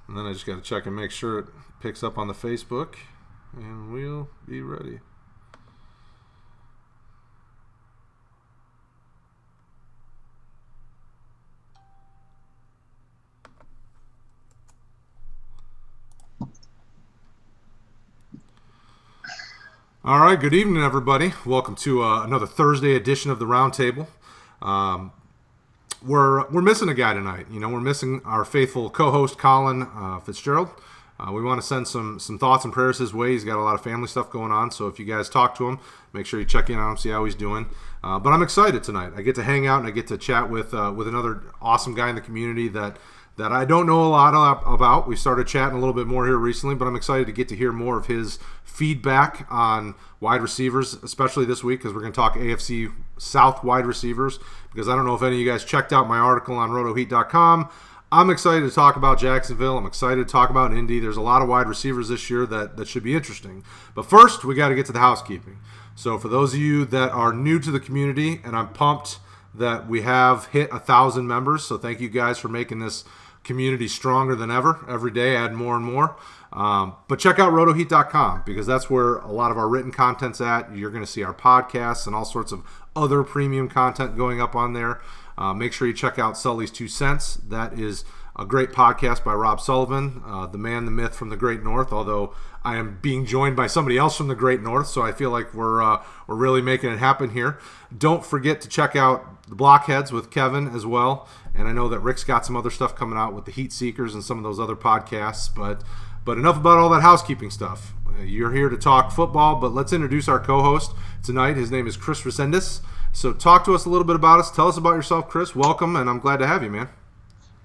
And then I just got to check and make sure it picks up on the Facebook, and we'll be ready. All right, good evening, everybody. Welcome to another Thursday edition of the Roundtable. We're missing a guy tonight. We're missing our faithful co-host Colin Fitzgerald. We want to send some thoughts and prayers his way. He's got a lot of family stuff going on, so if you guys talk to him, make sure you check in on him, see how he's doing. But I'm excited tonight. I get to hang out and I get to chat with another awesome guy in the community that I don't know a lot about. We started chatting a little bit more here recently, but I'm excited to get to hear more of his feedback on wide receivers, especially this week, because we're going to talk AFC South wide receivers, because I don't know if any of you guys checked out my article on rotoheat.com. I'm excited to talk about Jacksonville. I'm excited to talk about Indy. There's a lot of wide receivers this year that should be interesting. But first, we got to get to the housekeeping. So for those of you that are new to the community, and I'm pumped that we have hit 1,000 members, so thank you guys for making this community stronger than ever. Every day, add more and more. But check out rotoheat.com, because that's where a lot of our written content's at. You're going to see our podcasts and all sorts of other premium content going up on there. Make sure you check out Sully's 2 Cents. That is a great podcast by Rob Sullivan, the man, the myth from the Great North, although I am being joined by somebody else from the Great North, so I feel like we're really making it happen here. Don't forget to check out the Blockheads with Kevin as well, and I know that Rick's got some other stuff coming out with the Heat Seekers and some of those other podcasts, but enough about all that housekeeping stuff. You're here to talk football, but let's introduce our co-host tonight. His name is Chris Resendez. So talk to us a little bit about us. Tell us about yourself, Chris. Welcome, and I'm glad to have you, man.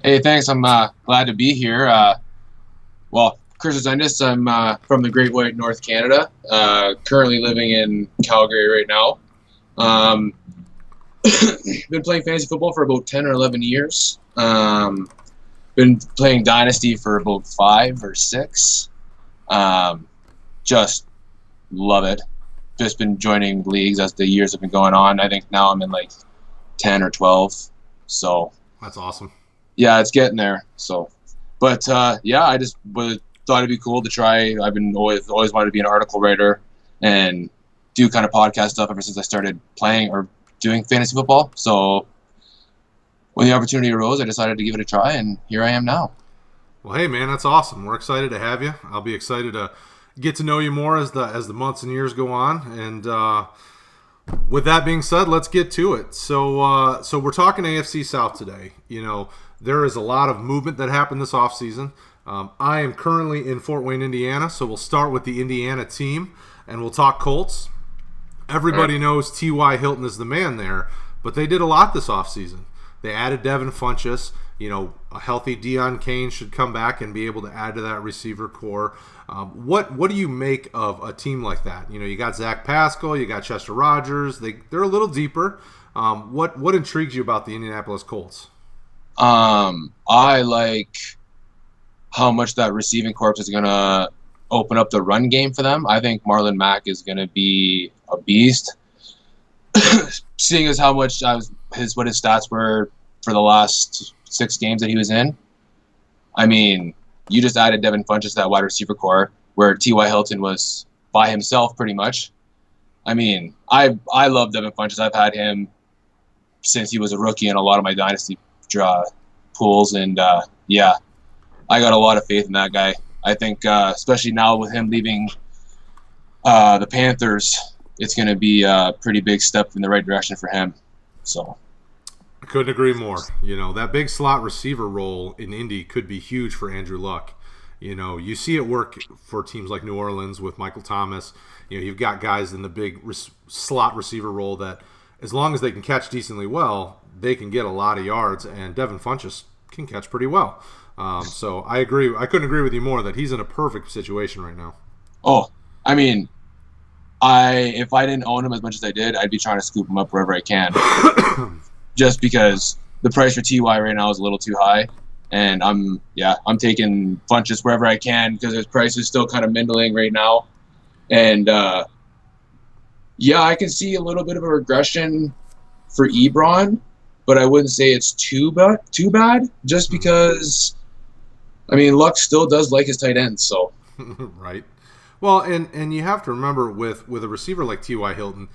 Hey, thanks. I'm glad to be here. Chris Resendez. I'm from the Great White North, Canada. Currently living in Calgary right now. Been playing fantasy football for about 10 or 11 years. Been playing Dynasty for about 5 or 6. Just love it. Just been joining leagues as the years have been going on. I think now I'm in like 10 or 12. So that's awesome. Yeah, it's getting there. So, but I just thought it'd be cool to try. I've been always wanted to be an article writer and do kind of podcast stuff ever since I started playing or doing fantasy football. So when the opportunity arose, I decided to give it a try, and here I am now. Well, hey man, that's awesome. We're excited to have you. I'll be excited to get to know you more as the months and years go on. And with that being said, let's get to it. So we're talking AFC South today. There is a lot of movement that happened this offseason. I am currently in Fort Wayne, Indiana, so we'll start with the Indiana team, and we'll talk Colts. Everybody knows T.Y. Hilton is the man there, but they did a lot this offseason. They added Devin Funchess. A healthy Deion Kane should come back and be able to add to that receiver core. What do you make of a team like that? You got Zach Pascal, you got Chester Rogers. They're a little deeper. What intrigues you about the Indianapolis Colts? I like how much that receiving corps is going to open up the run game for them. I think Marlon Mack is going to be a beast. Seeing as how much what his stats were for the last 6 games that he was in. I mean, you just added Devin Funchess to that wide receiver core where T.Y. Hilton was by himself pretty much. I mean, I love Devin Funchess. I've had him since he was a rookie in a lot of my Dynasty pools, and I got a lot of faith in that guy. I think, especially now with him leaving the Panthers, it's going to be a pretty big step in the right direction for him. So I couldn't agree more. That big slot receiver role in Indy could be huge for Andrew Luck. You see it work for teams like New Orleans with Michael Thomas. You've got guys in the big slot receiver role that, as long as they can catch decently well, they can get a lot of yards, and Devin Funchess can catch pretty well. So I agree. I couldn't agree with you more that he's in a perfect situation right now. Oh, I mean, if I didn't own him as much as I did, I'd be trying to scoop him up wherever I can. Just because the price for TY right now is a little too high, and I'm taking Funchess wherever I can because his price is still kind of middling right now, and I can see a little bit of a regression for Ebron, but I wouldn't say it's too bad just because I mean, Luck still does like his tight ends, so. Right. Well, and you have to remember with a receiver like T.Y. Hilton,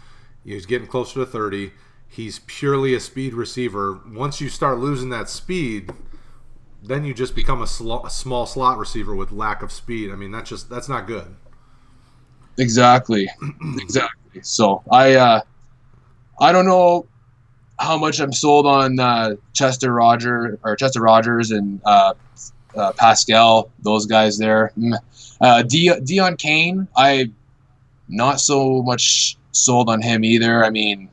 he's getting closer to 30. He's purely a speed receiver. Once you start losing that speed, then you just become a small slot receiver with lack of speed. I mean, that's not good. Exactly. Exactly. So I don't know how much I'm sold on Chester Rogers and Pascal, those guys there. Deion Kane, I not so much sold on him either. I mean,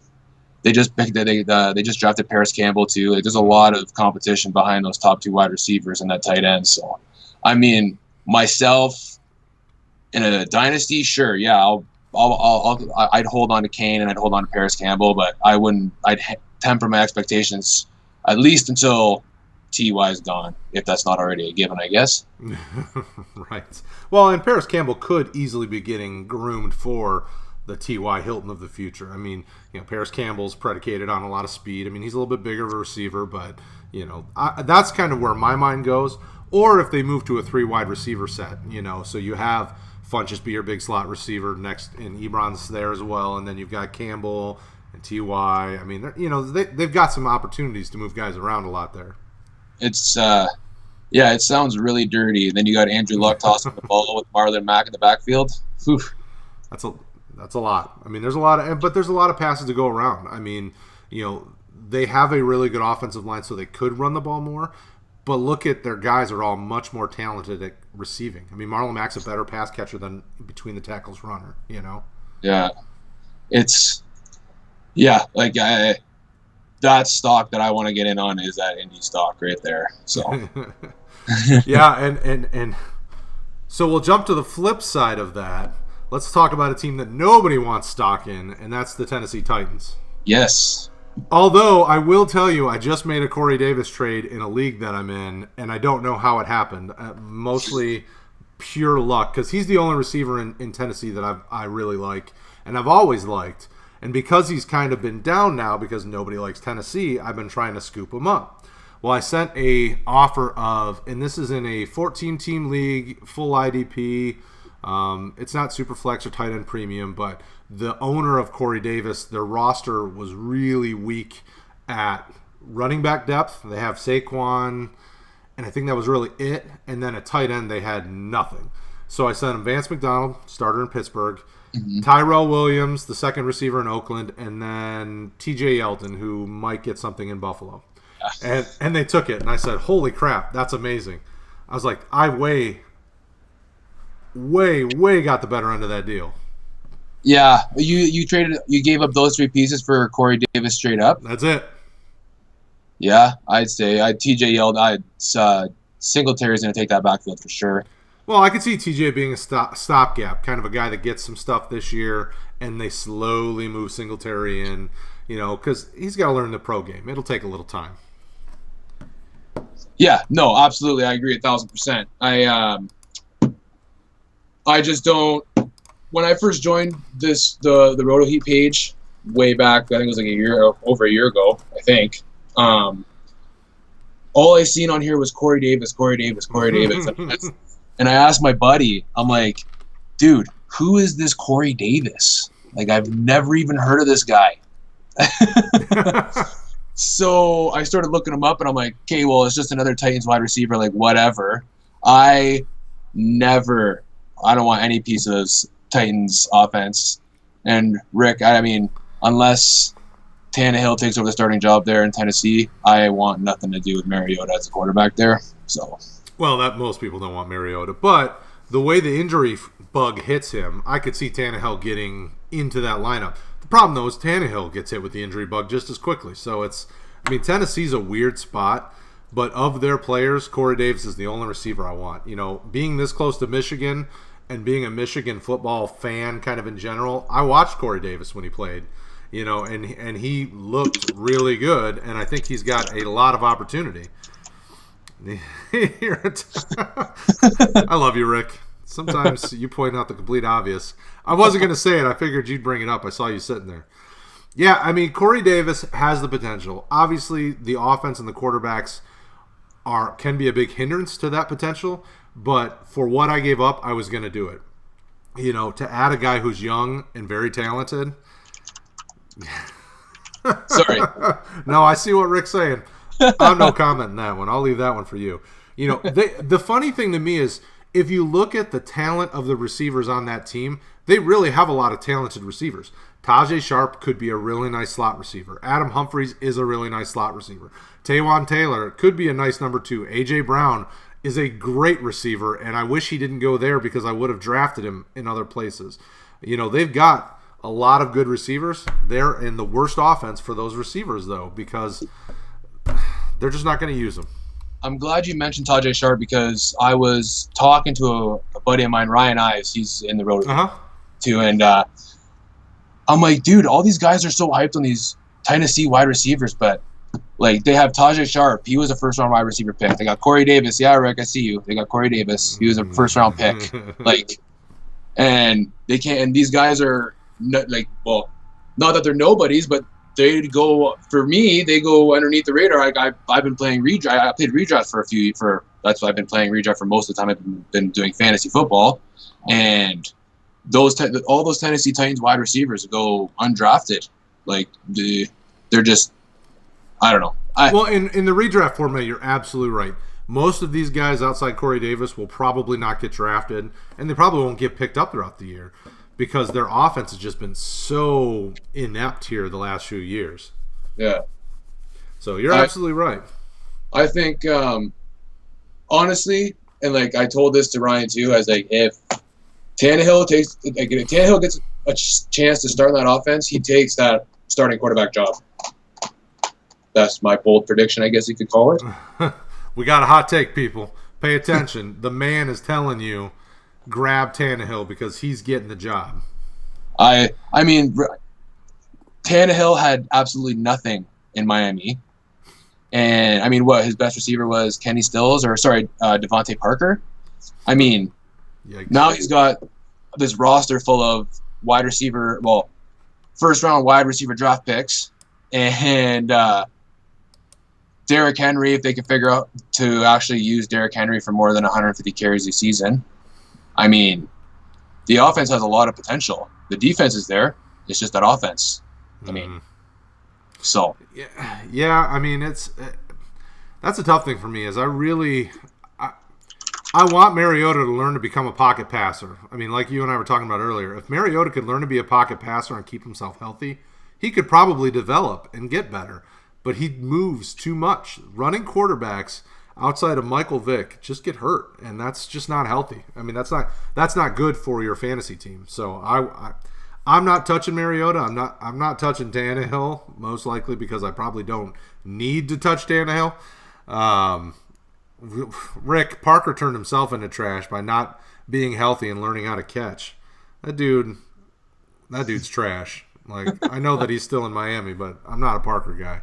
they just drafted Paris Campbell too. Like, there's a lot of competition behind those top two wide receivers and that tight end. So, I mean, myself in a dynasty, sure, yeah, I'd hold on to Kane and I'd hold on to Paris Campbell, but I wouldn't. I'd temper my expectations at least until Ty is gone, if that's not already a given, I guess. Right. Well, and Paris Campbell could easily be getting groomed for the T.Y. Hilton of the future. I mean, Paris Campbell's predicated on a lot of speed. I mean, he's a little bit bigger of a receiver, but, that's kind of where my mind goes. Or if they move to a 3 wide receiver set, so you have Funchess be your big slot receiver next, and Ebron's there as well, and then you've got Campbell and T.Y. I mean, they've got some opportunities to move guys around a lot there. It's it sounds really dirty. And then you got Andrew Luck tossing the ball with Marlon Mack in the backfield. Whew. That's a lot. I mean, there's a lot of passes to go around. I mean, they have a really good offensive line, so they could run the ball more. But look at their guys are all much more talented at receiving. I mean, Marlon Mack's a better pass catcher than between the tackles runner. Yeah, that stock that I want to get in on is that Indy stock right there. So, yeah, and so we'll jump to the flip side of that. Let's talk about a team that nobody wants stock in, and that's the Tennessee Titans. Yes. Although I will tell you, I just made a Corey Davis trade in a league that I'm in, and I don't know how it happened. Mostly pure luck, because he's the only receiver in Tennessee that I really like, and I've always liked. And because he's kind of been down now because nobody likes Tennessee, I've been trying to scoop him up. Well, I sent a offer of, and this is in a 14-team league, full IDP. It's not Superflex or tight end premium, but the owner of Corey Davis, their roster was really weak at running back depth. They have Saquon, and I think that was really it. And then at tight end, they had nothing. So I sent him Vance McDonald, starter in Pittsburgh, Tyrell Williams, the second receiver in Oakland, and then TJ Yeldon, who might get something in Buffalo. And they took it, and I said, holy crap, that's amazing. I was like, I way got the better end of that deal. Yeah, you gave up those 3 pieces for Corey Davis straight up. That's it. Yeah, I'd say TJ Yeldon. Singletary's going to take that backfield for sure. Well, I could see TJ being a stopgap, kind of a guy that gets some stuff this year, and they slowly move Singletary in, because he's got to learn the pro game. It'll take a little time. Yeah, no, absolutely, I agree 1,000%. I just don't. When I first joined the Roto Heat page way back, I think it was over a year ago. I think. All I seen on here was Corey Davis. And I asked my buddy, I'm like, dude, who is this Corey Davis? Like, I've never even heard of this guy. So I started looking him up, and I'm like, okay, well, it's just another Titans wide receiver, like, whatever. I don't want any piece of this Titans offense. And Rick, I mean, unless Tannehill takes over the starting job there in Tennessee, I want nothing to do with Mariota as a quarterback there. So, well, that most people don't want Mariota, but the way the injury bug hits him, I could see Tannehill getting into that lineup. The problem, though, is Tannehill gets hit with the injury bug just as quickly. So Tennessee's a weird spot, but of their players, Corey Davis is the only receiver I want. Being this close to Michigan and being a Michigan football fan kind of in general, I watched Corey Davis when he played, and he looked really good, and I think he's got a lot of opportunity. I love you, Rick. Sometimes you point out the complete obvious. I wasn't going to say it. I figured you'd bring it up. I saw you sitting there. Yeah, I mean, Corey Davis has the potential. Obviously, the offense and the quarterbacks can be a big hindrance to that potential. But for what I gave up, I was going to do it. To add a guy who's young and very talented. Sorry. No, I see what Rick's saying. I'm no comment on that one. I'll leave that one for you. The funny thing to me is if you look at the talent of the receivers on that team, they really have a lot of talented receivers. Tajay Sharp could be a really nice slot receiver. Adam Humphries is a really nice slot receiver. Taywan Taylor could be a nice number 2. A.J. Brown is a great receiver, and I wish he didn't go there because I would have drafted him in other places. They've got a lot of good receivers. They're in the worst offense for those receivers, though, because they're just not going to use them. I'm glad you mentioned Tajay Sharp because I was talking to a buddy of mine, Ryan Ives. He's in the road too, and I'm like, dude, all these guys are so hyped on these Tennessee wide receivers, but like they have Tajay Sharp. He was a first-round wide receiver pick. They got Corey Davis. Yeah, Rick, I see you. They got Corey Davis. He was a first-round pick. And they can't. And these guys are not that they're nobodies, but they go underneath the radar. I've been playing redraft. I played redraft that's why I've been playing redraft for most of the time. I've been doing fantasy football, and all those Tennessee Titans wide receivers go undrafted. Like they're just, I don't know. Well, in the redraft format, you're absolutely right. Most of these guys outside Corey Davis will probably not get drafted, and they probably won't get picked up throughout the year because their offense has just been so inept here the last few years. Yeah. So you're absolutely right. I think, honestly, and like I told this to Ryan too, I was like, if Tannehill gets a chance to start that offense, he takes that starting quarterback job. That's my bold prediction, I guess you could call it. We got a hot take, people. Pay attention. The man is telling you, grab Tannehill because he's getting the job. I mean, Tannehill had absolutely nothing in Miami. And, I mean, his best receiver was Devontae Parker? I mean, now he's got this roster full of first-round wide receiver draft picks. And Derrick Henry, if they can figure out to actually use Derrick Henry for more than 150 carries a season. I mean, the offense has a lot of potential. The defense is there. It's just that offense. I mean, so. Yeah, I mean, that's a tough thing for me is I want Mariota to learn to become a pocket passer. I mean, like you and I were talking about earlier, if Mariota could learn to be a pocket passer and keep himself healthy, he could probably develop and get better. But he moves too much. Running quarterbacks outside of Michael Vick just get hurt, and that's just not healthy. I mean, that's not good for your fantasy team. So I'm not touching Mariota. I'm not touching Tannehill, most likely because I probably don't need to touch Tannehill. Rick Parker turned himself into trash by not being healthy and learning how to catch. That dude's trash. Like, I know that he's still in Miami, but I'm not a Parker guy.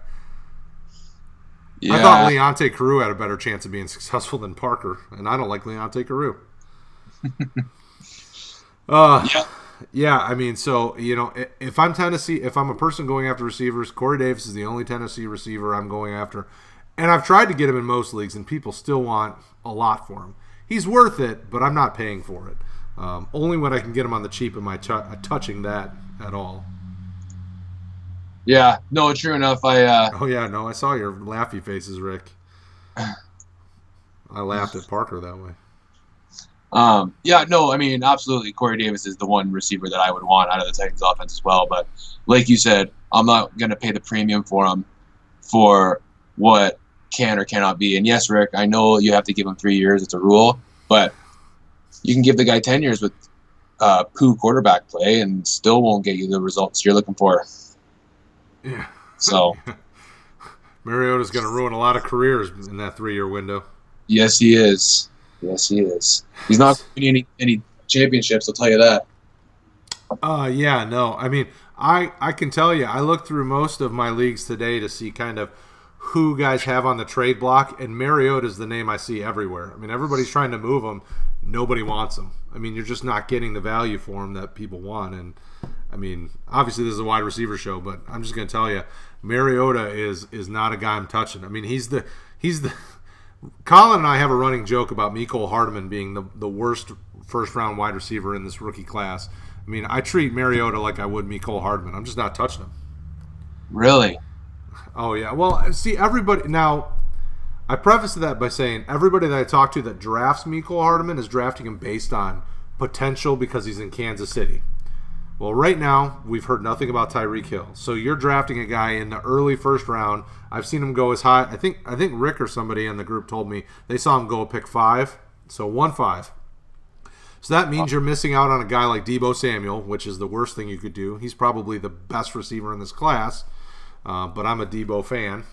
Yeah. I thought Leonte Carew had a better chance of being successful than Parker, and I don't like Leonte Carew. Yeah, I mean, so, if I'm Tennessee, if I'm a person going after receivers, Corey Davis is the only Tennessee receiver I'm going after. And I've tried to get him in most leagues, and people still want a lot for him. He's worth it, but I'm not paying for it. Only when I can get him on the cheap am I touching that at all. Yeah, no, true enough. I saw your laughy faces, Rick. I laughed at Parker that way. I mean, absolutely, Corey Davis is the one receiver that I would want out of the Titans offense as well. But like you said, I'm not going to pay the premium for him for what can or cannot be. And yes, Rick, I know you have to give him 3 years. It's a rule. But you can give the guy 10 years with poo quarterback play and still won't get you the results you're looking for. Yeah. So Mariota's going to ruin a lot of careers in that 3-year window. Yes, he is. He's not winning any championships, I'll tell you that. I mean, I can tell you, I looked through most of my leagues today to see kind of who guys have on the trade block, and Mariota's the name I see everywhere. I mean, everybody's trying to move him. Nobody wants him. I mean, you're just not getting the value for him that people want. And, I mean, obviously this is a wide receiver show, but I'm just going to tell you, Mariota is not a guy I'm touching. I mean, he's the Colin and I have a running joke about Mecole Hardman being the worst first-round wide receiver in this rookie class. I mean, I treat Mariota like I would Mecole Hardman. I'm just not touching him. Really? Oh, yeah. Well, see, everybody – now, I preface that by saying everybody that I talk to that drafts Mecole Hardman is drafting him based on potential because he's in Kansas City. Well, right now, we've heard nothing about Tyreek Hill. So you're drafting a guy in the early first round. I've seen him go as high. I think Rick or somebody in the group told me they saw him go pick 5. So 1-5. So that means you're missing out on a guy like Deebo Samuel, which is the worst thing you could do. He's probably the best receiver in this class, but I'm a Deebo fan.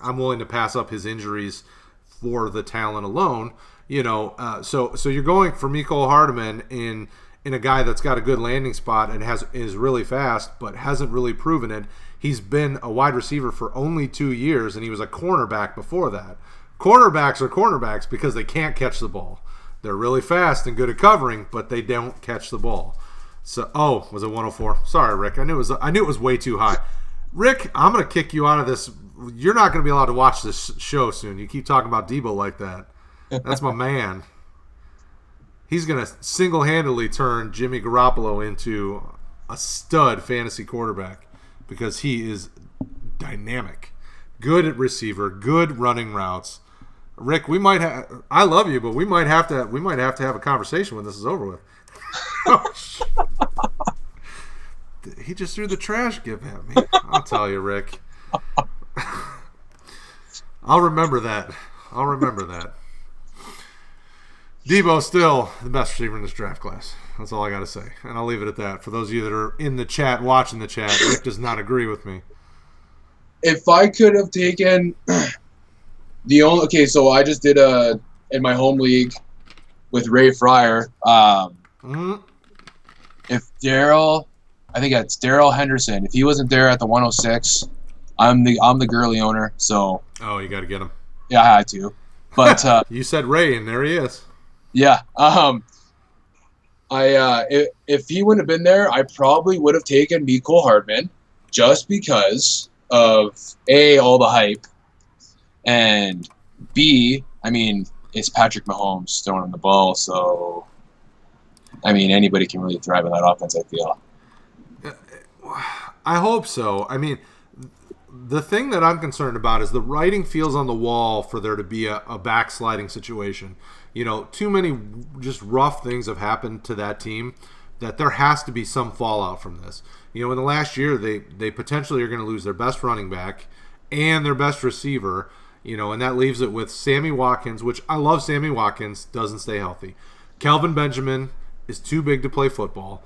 I'm willing to pass up his injuries for the talent alone. So you're going for Mecole Hardman in a guy that's got a good landing spot and is really fast, but hasn't really proven it. He's been a wide receiver for only 2 years, and he was a cornerback before that. Cornerbacks are cornerbacks because they can't catch the ball. They're really fast and good at covering, but they don't catch the ball. So, was it 104? Sorry, Rick. I knew it was way too high. Rick, I'm going to kick you out of this. You're not going to be allowed to watch this show soon. You keep talking about Deebo like that. That's my man. He's going to single-handedly turn Jimmy Garoppolo into a stud fantasy quarterback because he is dynamic, good at receiver, good running routes. Rick, we might have. I love you, but we might have to have a conversation when this is over with. He just threw the trash gift at me. I'll tell you, Rick. I'll remember that. Deebo's still the best receiver in this draft class. That's all I got to say. And I'll leave it at that. For those of you that are in the chat, watching the chat, Rick does not agree with me. If I could have taken so I just did in my home league with Ray Fryer. If Daryl, I think it's Daryl Henderson. If he wasn't there at the 106, I'm the girly owner. So you got to get him. Yeah, I had to. But you said Ray, and there he is. Yeah. If he wouldn't have been there, I probably would have taken Mecole Hardman just because of all the hype, and B, I mean, it's Patrick Mahomes throwing him the ball, so I mean, anybody can really thrive in that offense, I feel. I hope so. I mean, the thing that I'm concerned about is the writing feels on the wall for there to be a backsliding situation. Too many just rough things have happened to that team that there has to be some fallout from this. In the last year, they potentially are going to lose their best running back and their best receiver, and that leaves it with Sammy Watkins, which I love. Sammy Watkins doesn't stay healthy. Kelvin Benjamin is too big to play football.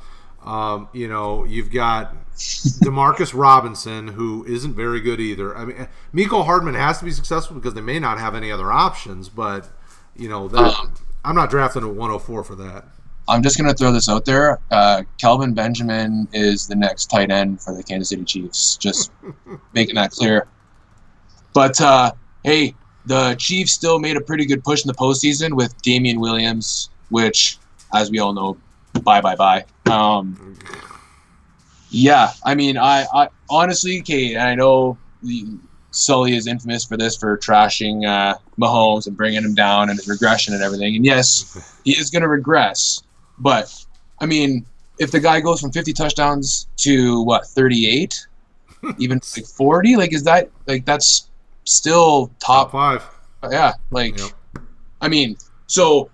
You've got Demarcus Robinson, who isn't very good either. I mean, Mecole Hardman has to be successful because they may not have any other options, but, I'm not drafting a 104 for that. I'm just going to throw this out there. Kelvin Benjamin is the next tight end for the Kansas City Chiefs. Just making that clear. But, hey, the Chiefs still made a pretty good push in the postseason with Damian Williams, which, as we all know, bye. Yeah, I mean, I honestly, Kate, I know Sully is infamous for trashing Mahomes and bringing him down and his regression and everything. And yes, he is going to regress. But, I mean, if the guy goes from 50 touchdowns to, 38? Even, 40? That's still top 5. Yeah, yep. I mean, so,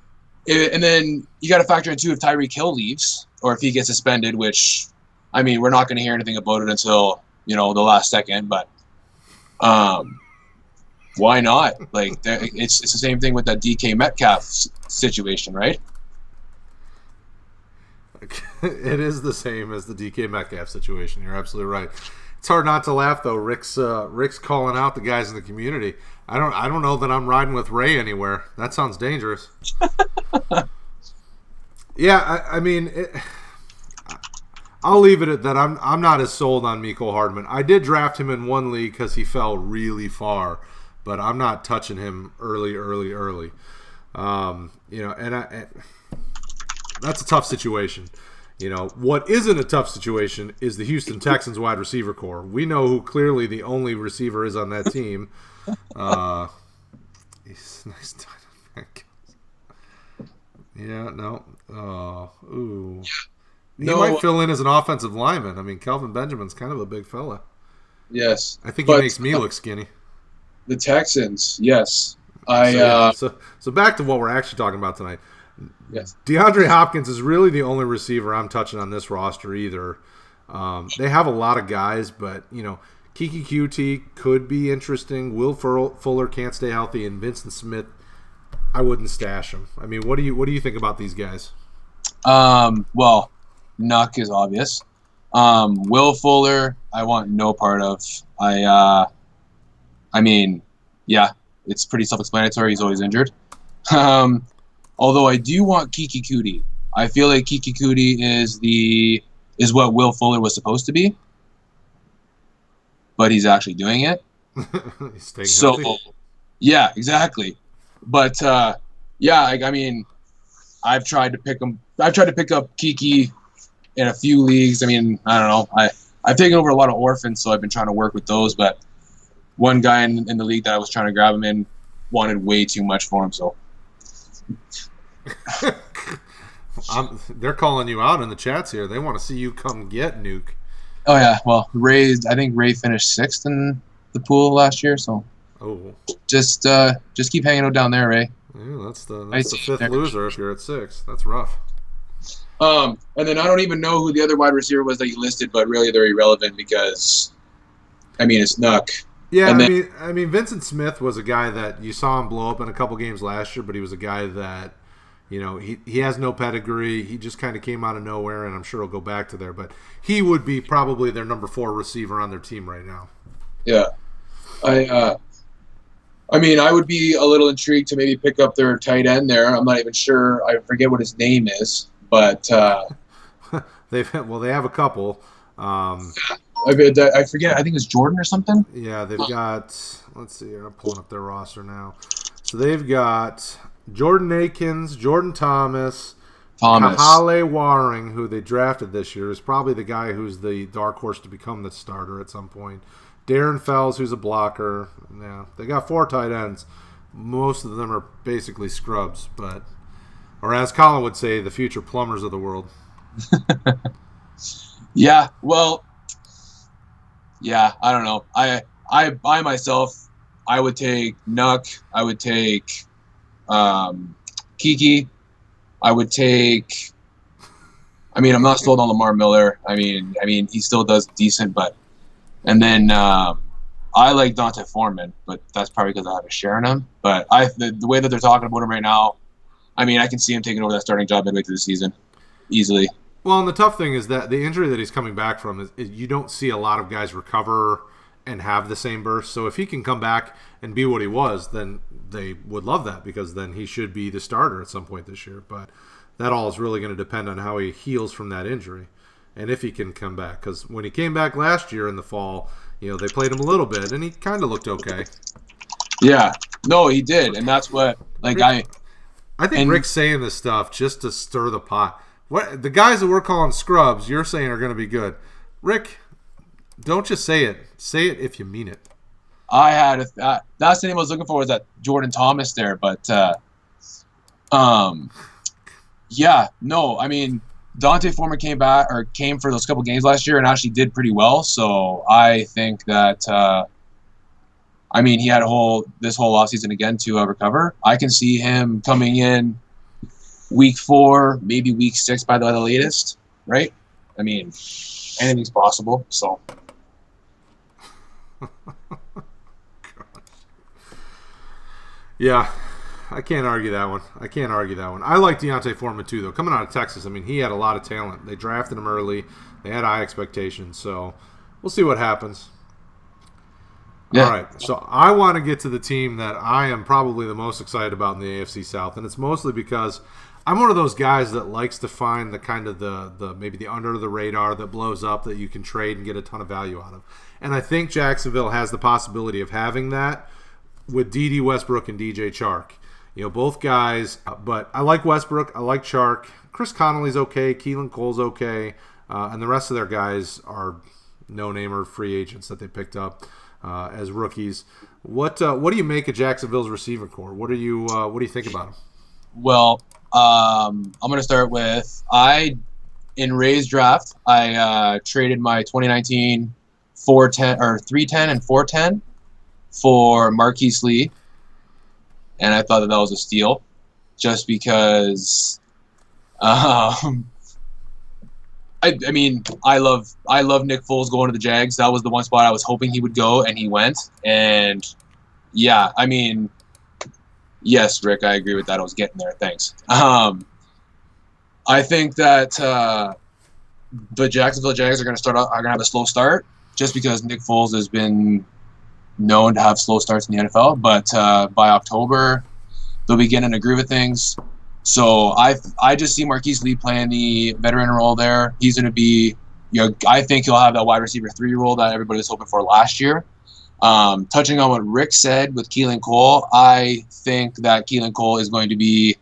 and then you got to factor in, too, if Tyreek Hill leaves or if he gets suspended, which, I mean, we're not going to hear anything about it until, the last second, but why not? It's the same thing with that DK Metcalf situation, right? It is the same as the DK Metcalf situation. You're absolutely right. It's hard not to laugh though. Rick's calling out the guys in the community. I don't know that I'm riding with Ray anywhere. That sounds dangerous. Yeah, I mean, I'll leave it at that. I'm not as sold on Mecole Hardman. I did draft him in one league because he fell really far, but I'm not touching him early. That's a tough situation. What isn't a tough situation is the Houston Texans wide receiver core. We know who clearly the only receiver is on that team. He's nice tight end. Yeah, no. Ooh. He might fill in as an offensive lineman. I mean, Kelvin Benjamin's kind of a big fella. Yes. I think he makes me look skinny. The Texans, yes. So back to what we're actually talking about tonight. Yes. DeAndre Hopkins is really the only receiver I'm touching on this roster either. They have a lot of guys, but, Kiki QT could be interesting. Will Fuller can't stay healthy, and Vincent Smith, I wouldn't stash him. I mean, what do you think about these guys? Well, Nuck is obvious. Will Fuller, I want no part of. I mean, yeah, it's pretty self-explanatory. He's always injured. Although I do want Kiki Kuti. I feel like Kiki Kuti is what Will Fuller was supposed to be, but he's actually doing it. He's staying healthy. Yeah, exactly. But I mean, I've tried to pick him. I've tried to pick up Kiki in a few leagues. I mean, I don't know. I've taken over a lot of orphans, so I've been trying to work with those. But one guy in the league that I was trying to grab him in wanted way too much for him. So they're calling you out in the chats here. They want to see you come get Nuke. Oh yeah, well, I think Ray finished 6th in the pool last year. So just keep hanging out down there, Ray. Yeah, that's the 5th loser if you're at 6. That's rough. And then I don't even know who the other wide receiver was that you listed, but really they're irrelevant because, I mean, it's Nuck. Yeah, I mean, Vincent Smith was a guy that you saw him blow up in a couple games last year, but he was a guy that, he has no pedigree. He just kind of came out of nowhere, and I'm sure he'll go back to there. But he would be probably their number 4 receiver on their team right now. Yeah. I mean, I would be a little intrigued to maybe pick up their tight end there. I'm not even sure. I forget what his name is, but they have a couple. I forget. I think it's Jordan or something. Yeah, they've got. Let's see here. I'm pulling up their roster now. So they've got Jordan Akins, Jordan Thomas. Kahale Waring, who they drafted this year, is probably the guy who's the dark horse to become the starter at some point. Darren Fells, who's a blocker. Yeah, they got 4 tight ends. Most of them are basically scrubs, or as Colin would say, the future plumbers of the world. Yeah, well, yeah, I don't know. I by myself, I would take Nuck. I would take Kiki. I would take. I mean, I'm not sold on Lamar Miller. I mean, he still does decent, but. And then I like Dante Foreman, but that's probably because I have a share in him. But the way that they're talking about him right now, I mean, I can see him taking over that starting job midway through the season easily. Well, and the tough thing is that the injury that he's coming back from is you don't see a lot of guys recover and have the same burst. So if he can come back and be what he was, then they would love that because then he should be the starter at some point this year. But that all is really going to depend on how he heals from that injury. And if he can come back, because when he came back last year in the fall, they played him a little bit, and he kind of looked okay. Yeah, no, he did, and that's what I think Rick's saying this stuff just to stir the pot. What the guys that we're calling scrubs, you're saying are going to be good. Rick, don't just say it. Say it if you mean it. That's the name I was looking for was that Jordan Thomas there, but yeah, no, I mean. Dante Foreman came for those couple games last year and actually did pretty well. So I think that, he had this whole offseason again to recover. I can see him coming in week 4, maybe week 6 by the latest, right? I mean, anything's possible. So. Yeah. I can't argue that one. I like Deontay Foreman too, though. Coming out of Texas, he had a lot of talent. They drafted him early. They had high expectations. So we'll see what happens. Yeah. All right. So I want to get to the team that I am probably the most excited about in the AFC South, and it's mostly because I'm one of those guys that likes to find the kind of the maybe the under the radar that blows up that you can trade and get a ton of value out of. And I think Jacksonville has the possibility of having that with D.D. Westbrook and DJ Chark. Both guys, but I like Westbrook. I like Chark. Chris Connolly's okay. Keelan Cole's okay. And the rest of their guys are no-namer free agents that they picked up as rookies. What do you make of Jacksonville's receiver core? What do you think about them? Well, I'm going to start with in Ray's draft, I traded my 2019 410 or 310 and 410 for Marquise Lee, and I thought that was a steal, just because. I mean, I love Nick Foles going to the Jags. That was the one spot I was hoping he would go, and he went. And yeah, I mean, yes, Rick, I agree with that. I was getting there. Thanks. I think that the Jacksonville Jags are going to have a slow start, just because Nick Foles has been known to have slow starts in the NFL. But by October, they'll be getting in a groove of things. So I just see Marquise Lee playing the veteran role there. He's going to be, I think he'll have that wide receiver 3 role that everybody was hoping for last year. Touching on what Rick said with Keelan Cole, I think that Keelan Cole is going to be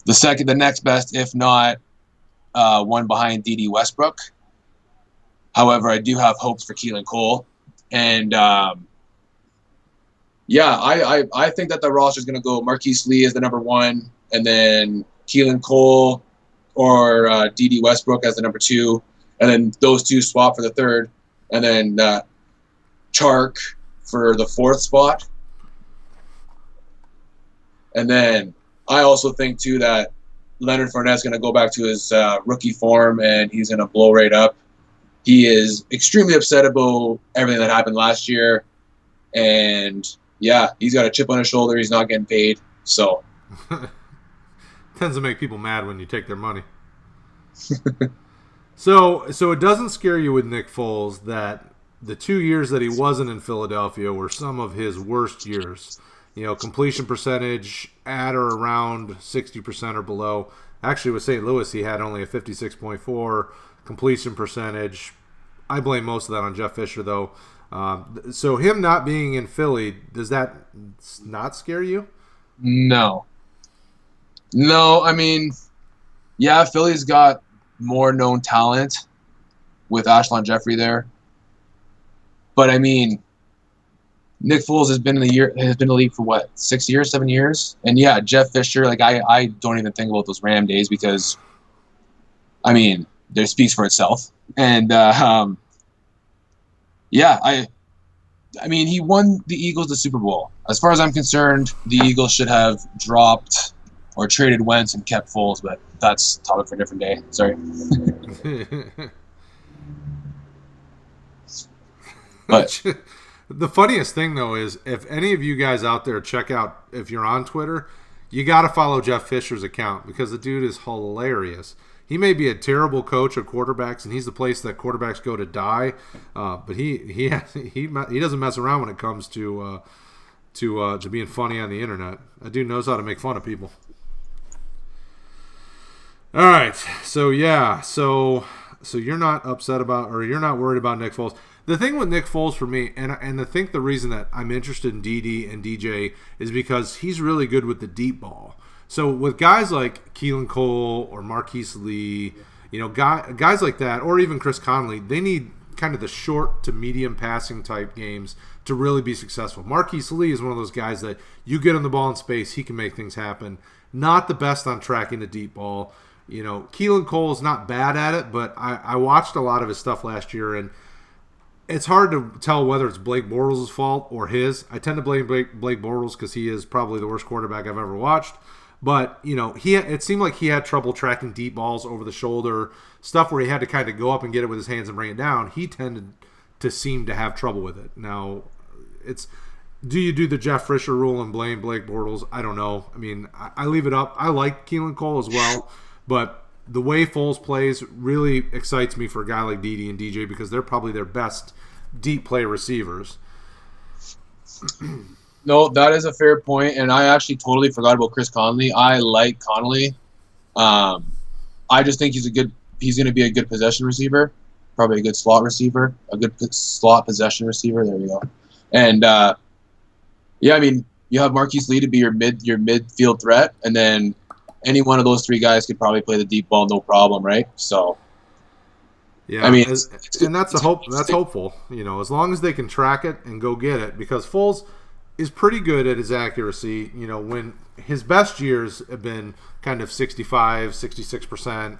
the next best, if not one behind D.D. Westbrook. However, I do have hopes for Keelan Cole. And I think that the roster is going to go Marquise Lee as the number 1, and then Keelan Cole or D.D. Westbrook as the number 2, and then those 2 swap for the 3rd, and then Chark for the 4th spot. And then I also think, too, that Leonard Fournette's going to go back to his rookie form, and he's going to blow right up. He is extremely upset about everything that happened last year, and yeah, he's got a chip on his shoulder. He's not getting paid, so tends to make people mad when you take their money. So it doesn't scare you with Nick Foles that the 2 years that he wasn't in Philadelphia were some of his worst years. Completion percentage at or around 60% or below. Actually, with St. Louis, he had only a 56.4 completion percentage. I blame most of that on Jeff Fisher, though. So him not being in Philly, does that not scare you? No, I mean, yeah, Philly's got more known talent with Ashland Jeffrey there. But I mean, Nick Foles has been in the league for what, 6 years, 7 years? And yeah, Jeff Fisher, like I don't even think about those Ram days, because I mean, it speaks for itself. And I mean, he won the Eagles the Super Bowl. As far as I'm concerned, the Eagles should have dropped or traded Wentz and kept Foles, but that's a topic for a different day. Sorry. But the funniest thing, though, is if any of you guys out there check out, if you're on Twitter, you got to follow Jeff Fisher's account, because the dude is hilarious. He may be a terrible coach of quarterbacks, and he's the place that quarterbacks go to die. But he doesn't mess around when it comes to being funny on the internet. That dude knows how to make fun of people. All right, so you're not upset about, or you're not worried about Nick Foles. The thing with Nick Foles for me, and I think the reason that I'm interested in DD and DJ is because he's really good with the deep ball. So with guys like Keelan Cole or Marquise Lee, guys like that, or even Chris Conley, they need kind of the short to medium passing type games to really be successful. Marquise Lee is one of those guys that you get him the ball in space, he can make things happen. Not the best on tracking the deep ball. Keelan Cole is not bad at it, but I watched a lot of his stuff last year, and it's hard to tell whether it's Blake Bortles' fault or his. I tend to blame Blake Bortles because he is probably the worst quarterback I've ever watched. But, it seemed like he had trouble tracking deep balls over the shoulder, stuff where he had to kind of go up and get it with his hands and bring it down. He tended to seem to have trouble with it. Now, do you do the Jeff Fisher rule and blame Blake Bortles? I don't know. I mean, I leave it up. I like Keelan Cole as well, but the way Foles plays really excites me for a guy like Dede and DJ, because they're probably their best deep play receivers. No, that is a fair point, and I actually totally forgot about Chris Conley. I like Conley. I just think he's going to be a good possession receiver, probably a good slot receiver, a good slot possession receiver. There we go. And I mean, you have Marquise Lee to be your midfield threat, and then any one of those 3 guys could probably play the deep ball, no problem, right? So. Yeah, I mean, and that's a hope. That's hopeful. As long as they can track it and go get it, because Foles is pretty good at his accuracy. When his best years have been kind of 65, 66%.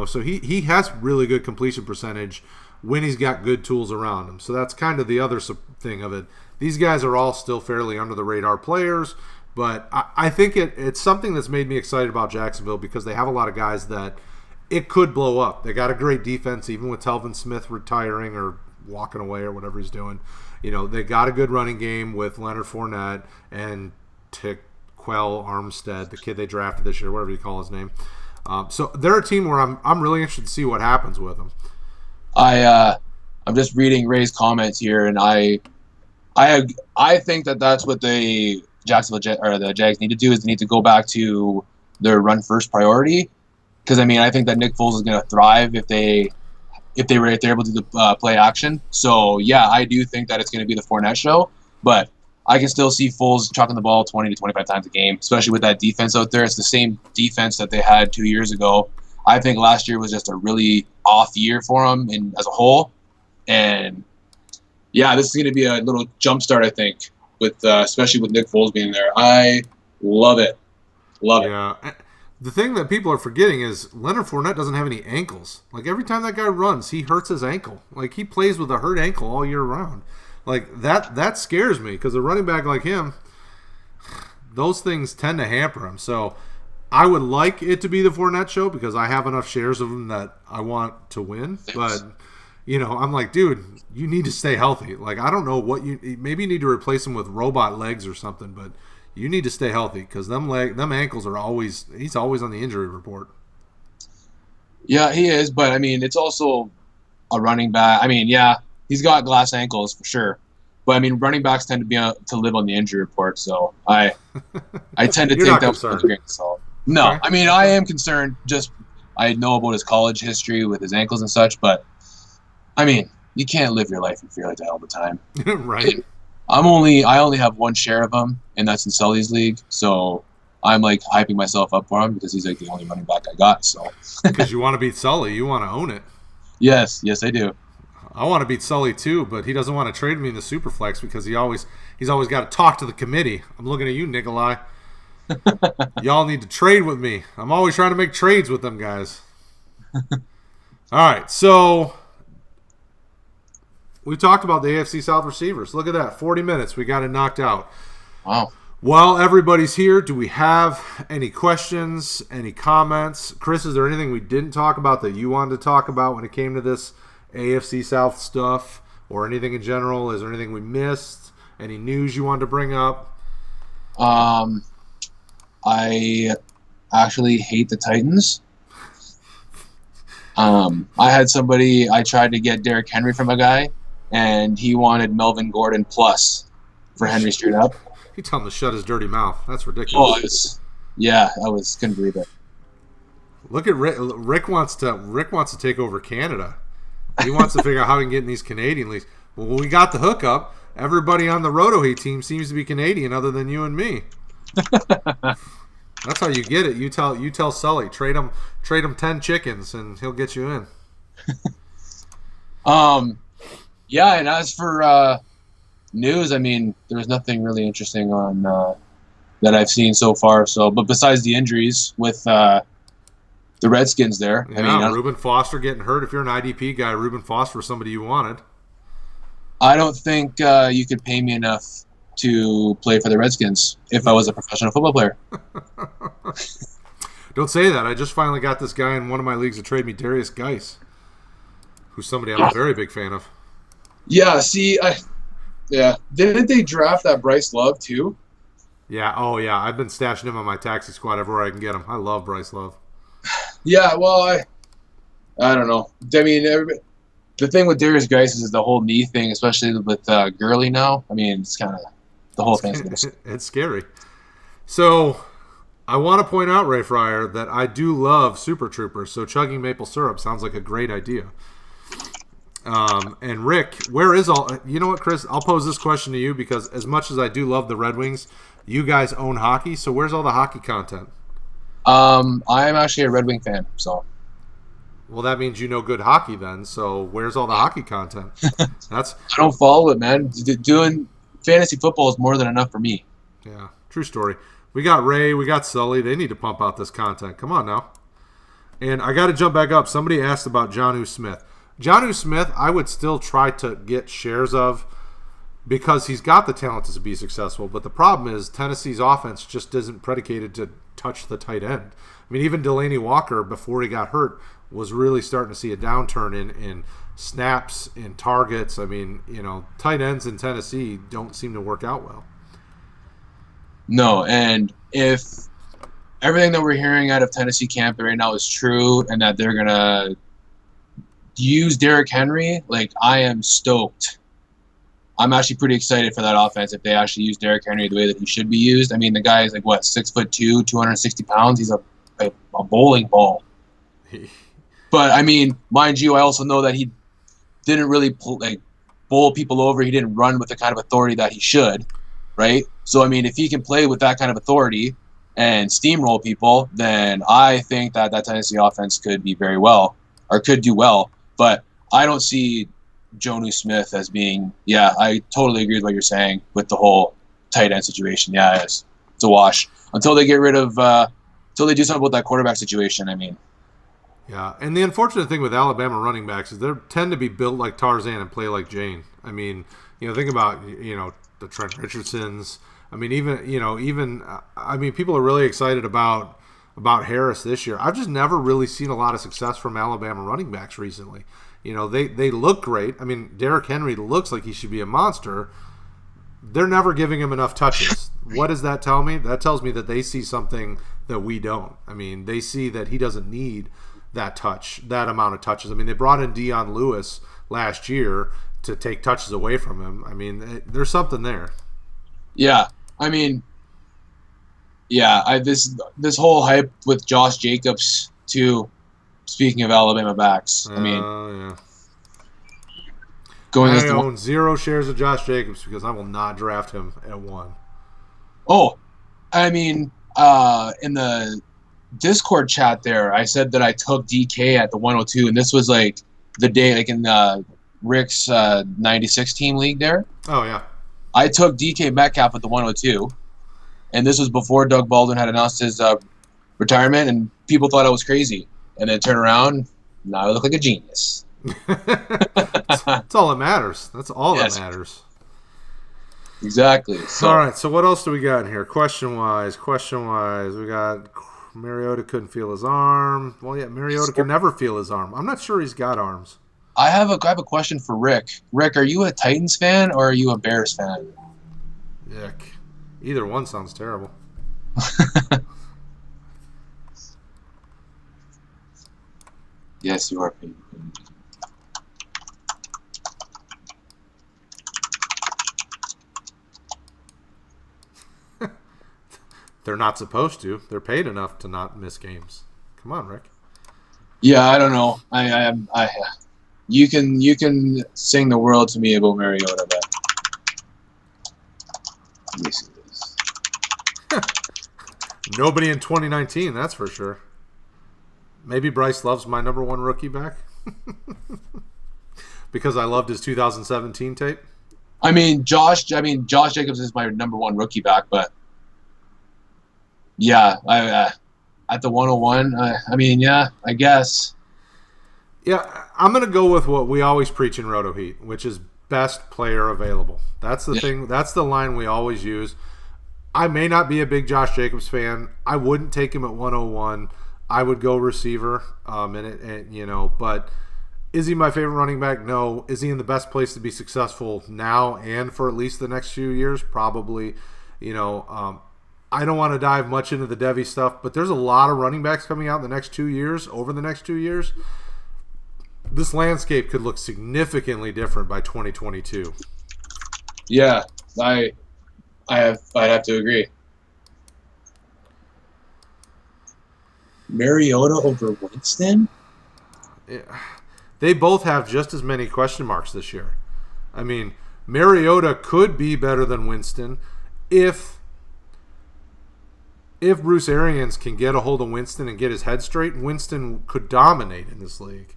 So he has really good completion percentage when he's got good tools around him. So that's kind of the other thing of it. These guys are all still fairly under the radar players, but I think it's something that's made me excited about Jacksonville because they have a lot of guys that it could blow up. They got a great defense, even with Telvin Smith retiring or walking away or whatever he's doing. They got a good running game with Leonard Fournette and Tiquel Armstead, the kid they drafted this year, whatever you call his name. So they're a team where I'm really interested to see what happens with them. I'm just reading Ray's comments here, and I think that's what the the Jags need to do is they need to go back to their run first priority. Because I think that Nick Foles is going to thrive if they're able to do play action. So yeah, I do think that it's going to be the Fournette show, but I can still see Foles chucking the ball 20 to 25 times a game, especially with that defense out there. It's the same defense that they had 2 years ago. I think last year was just a really off year for them as a whole, and yeah, this is going to be a little jump start. I think with especially with Nick Foles being there, I love it. Yeah. The thing that people are forgetting is Leonard Fournette doesn't have any ankles. Like, every time that guy runs, he hurts his ankle. Like, he plays with a hurt ankle all year round. Like, that scares me because a running back like him, those things tend to hamper him. So I would like it to be the Fournette show because I have enough shares of him that I want to win. But, I'm like, dude, you need to stay healthy. Like, I don't know what maybe you need to replace him with robot legs or something, but you need to stay healthy because them ankles are he's always on the injury report. Yeah, he is, but it's also a running back. Yeah, he's got glass ankles for sure, but running backs tend to live on the injury report. So I tend to think that was a grain of salt. No, okay. I am concerned. Just I know about his college history with his ankles and such, but you can't live your life in fear like that all the time, right? I only have one share of him, and that's in Sully's league. So I'm like hyping myself up for him because he's like the only running back I got. So because you want to beat Sully, you want to own it. Yes, I do. I want to beat Sully too, but he doesn't want to trade me in the Superflex because he's always got to talk to the committee. I'm looking at you, Nikolai. Y'all need to trade with me. I'm always trying to make trades with them guys. All right, so we talked about the AFC South receivers. Look at that. 40 minutes. We got it knocked out. Wow. While everybody's here, do we have any questions, any comments? Chris, is there anything we didn't talk about that you wanted to talk about when it came to this AFC South stuff or anything in general? Is there anything we missed? Any news you wanted to bring up? I actually hate the Titans. I tried to get Derrick Henry from a guy, and he wanted Melvin Gordon plus for Henry straight up. You tell him to shut his dirty mouth. That's ridiculous. I couldn't believe it. Look at Rick. Rick wants to take over Canada. He wants to figure out how he can get in these Canadian leagues. Well, when we got the hookup, everybody on the Roto Heat team seems to be Canadian, other than you and me. That's how you get it. You tell Sully, trade him 10 chickens, and he'll get you in. Yeah, and as for news, there was nothing really interesting on that I've seen so far. So, but besides the injuries with the Redskins there, Reuben Foster getting hurt. If you're an IDP guy, Reuben Foster was somebody you wanted. I don't think you could pay me enough to play for the Redskins if I was a professional football player. Don't say that. I just finally got this guy in one of my leagues to trade me, Darius Geis, who's somebody I'm a very big fan of. Yeah, didn't they draft that Bryce Love too? Yeah, I've been stashing him on my taxi squad everywhere I can get him. I love Bryce Love. Yeah, well, I don't know. The thing with Darius Geis is the whole knee thing, especially with Gurley now. It's kind of the whole thing. It's scary. So I want to point out, Ray Fryer, that I do love Super Troopers. So chugging maple syrup sounds like a great idea. And Rick, where is all? You know what, Chris? I'll pose this question to you because as much as I do love the Red Wings, you guys own hockey. So where's all the hockey content? I'm actually a Red Wing fan. So Well, that means you know good hockey then. So where's all the hockey content? That's I don't follow it, man. Doing fantasy football is more than enough for me. yeah, true story. We got Ray, we got Sully. They need to pump out this content. Come on now. And I got to jump back up. Somebody asked about Jonnu Smith. Jonnu Smith, I would still try to get shares of because he's got the talent to be successful. But the problem is Tennessee's offense just isn't predicated to touch the tight end. I mean, even Delaney Walker, before he got hurt, was really starting to see a downturn in snaps, in targets. I mean, tight ends in Tennessee don't seem to work out well. No, and if everything that we're hearing out of Tennessee camp right now is true and that they're going to use Derrick Henry, like, I am stoked. I'm actually pretty excited for that offense if they actually use Derrick Henry the way that he should be used. I mean, the guy is like, 6'2", 260 pounds. He's a bowling ball. But, I mean, mind you, I also know that he didn't really bowl people over. He didn't run with the kind of authority that he should, right? So, I mean, if he can play with that kind of authority and steamroll people, then I think that Tennessee offense could do well. But I don't see Jonnu Smith as being, I totally agree with what you're saying with the whole tight end situation. Yeah, it's a wash. Until they get rid of, until they do something about that quarterback situation, I mean. Yeah, and the unfortunate thing with Alabama running backs is they tend to be built like Tarzan and play like Jane. I mean, think about, the Trent Richardsons. I mean, even people are really excited about Harris this year. I've just never really seen a lot of success from Alabama running backs recently. They look great. I mean, Derrick Henry looks like he should be a monster. They're never giving him enough touches. What does that tell me? That tells me that they see something that we don't. I mean, they see that he doesn't need that amount of touches. I mean, they brought in Deion Lewis last year to take touches away from him. I mean, there's something there. Yeah, I mean, this whole hype with Josh Jacobs too. Speaking of Alabama backs, I mean, I own 0 shares of Josh Jacobs because I will not draft him at 1. Oh, I mean, in the Discord chat there, I said that I took DK at the 102, and this was like the day, like in Rick's 96 team league there. Oh yeah, I took DK Metcalf at the 102, and this was before Doug Baldwin had announced his retirement, and people thought I was crazy. And then turn around, now I look like a genius. That's all that matters. That's all that matters. Exactly. So, all right, so what else do we got in here? Question-wise, we got Mariota couldn't feel his arm. Well, yeah, Mariota can never feel his arm. I'm not sure he's got arms. I have a question for Rick. Rick, are you a Titans fan or are you a Bears fan? Yuck. Either one sounds terrible. Yes, you are. They're not supposed to. They're paid enough to not miss games. Come on, Rick. Yeah, I don't know. You can sing the world to me about Mariota, but let me see this. Nobody in 2019, that's for sure. Maybe Bryce Love's my number 1 rookie back because I loved his 2017 tape. I mean, Josh Jacobs is my number 1 rookie back, but yeah, at the 101, I guess. Yeah, I'm going to go with what we always preach in Roto Heat, which is best player available. That's the thing. That's the line we always use. I may not be a big Josh Jacobs fan. I wouldn't take him at 101. I would go receiver, but is he my favorite running back? No. Is he in the best place to be successful now and for at least the next few years? Probably. I don't want to dive much into the Devy stuff, but there's a lot of running backs coming out over the next 2 years. This landscape could look significantly different by 2022. Yeah, I'd have to agree. Mariota over Winston? Yeah. They both have just as many question marks this year. I mean, Mariota could be better than Winston if if Bruce Arians can get a hold of Winston and get his head straight, Winston could dominate in this league.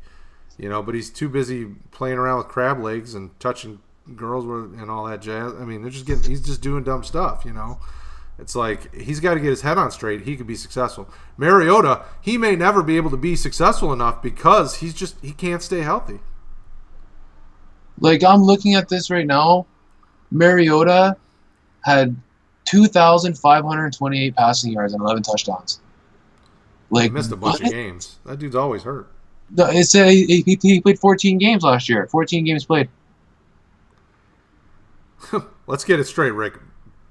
But he's too busy playing around with crab legs and touching girls and all that jazz. I mean, he's just doing dumb stuff. It's like he's got to get his head on straight. He could be successful. Mariota, he may never be able to be successful enough because he can't stay healthy. Like, I'm looking at this right now. Mariota had 2,528 passing yards and 11 touchdowns. He missed a bunch of games. That dude's always hurt. No, he played 14 games last year. 14 games played. Let's get it straight, Rick.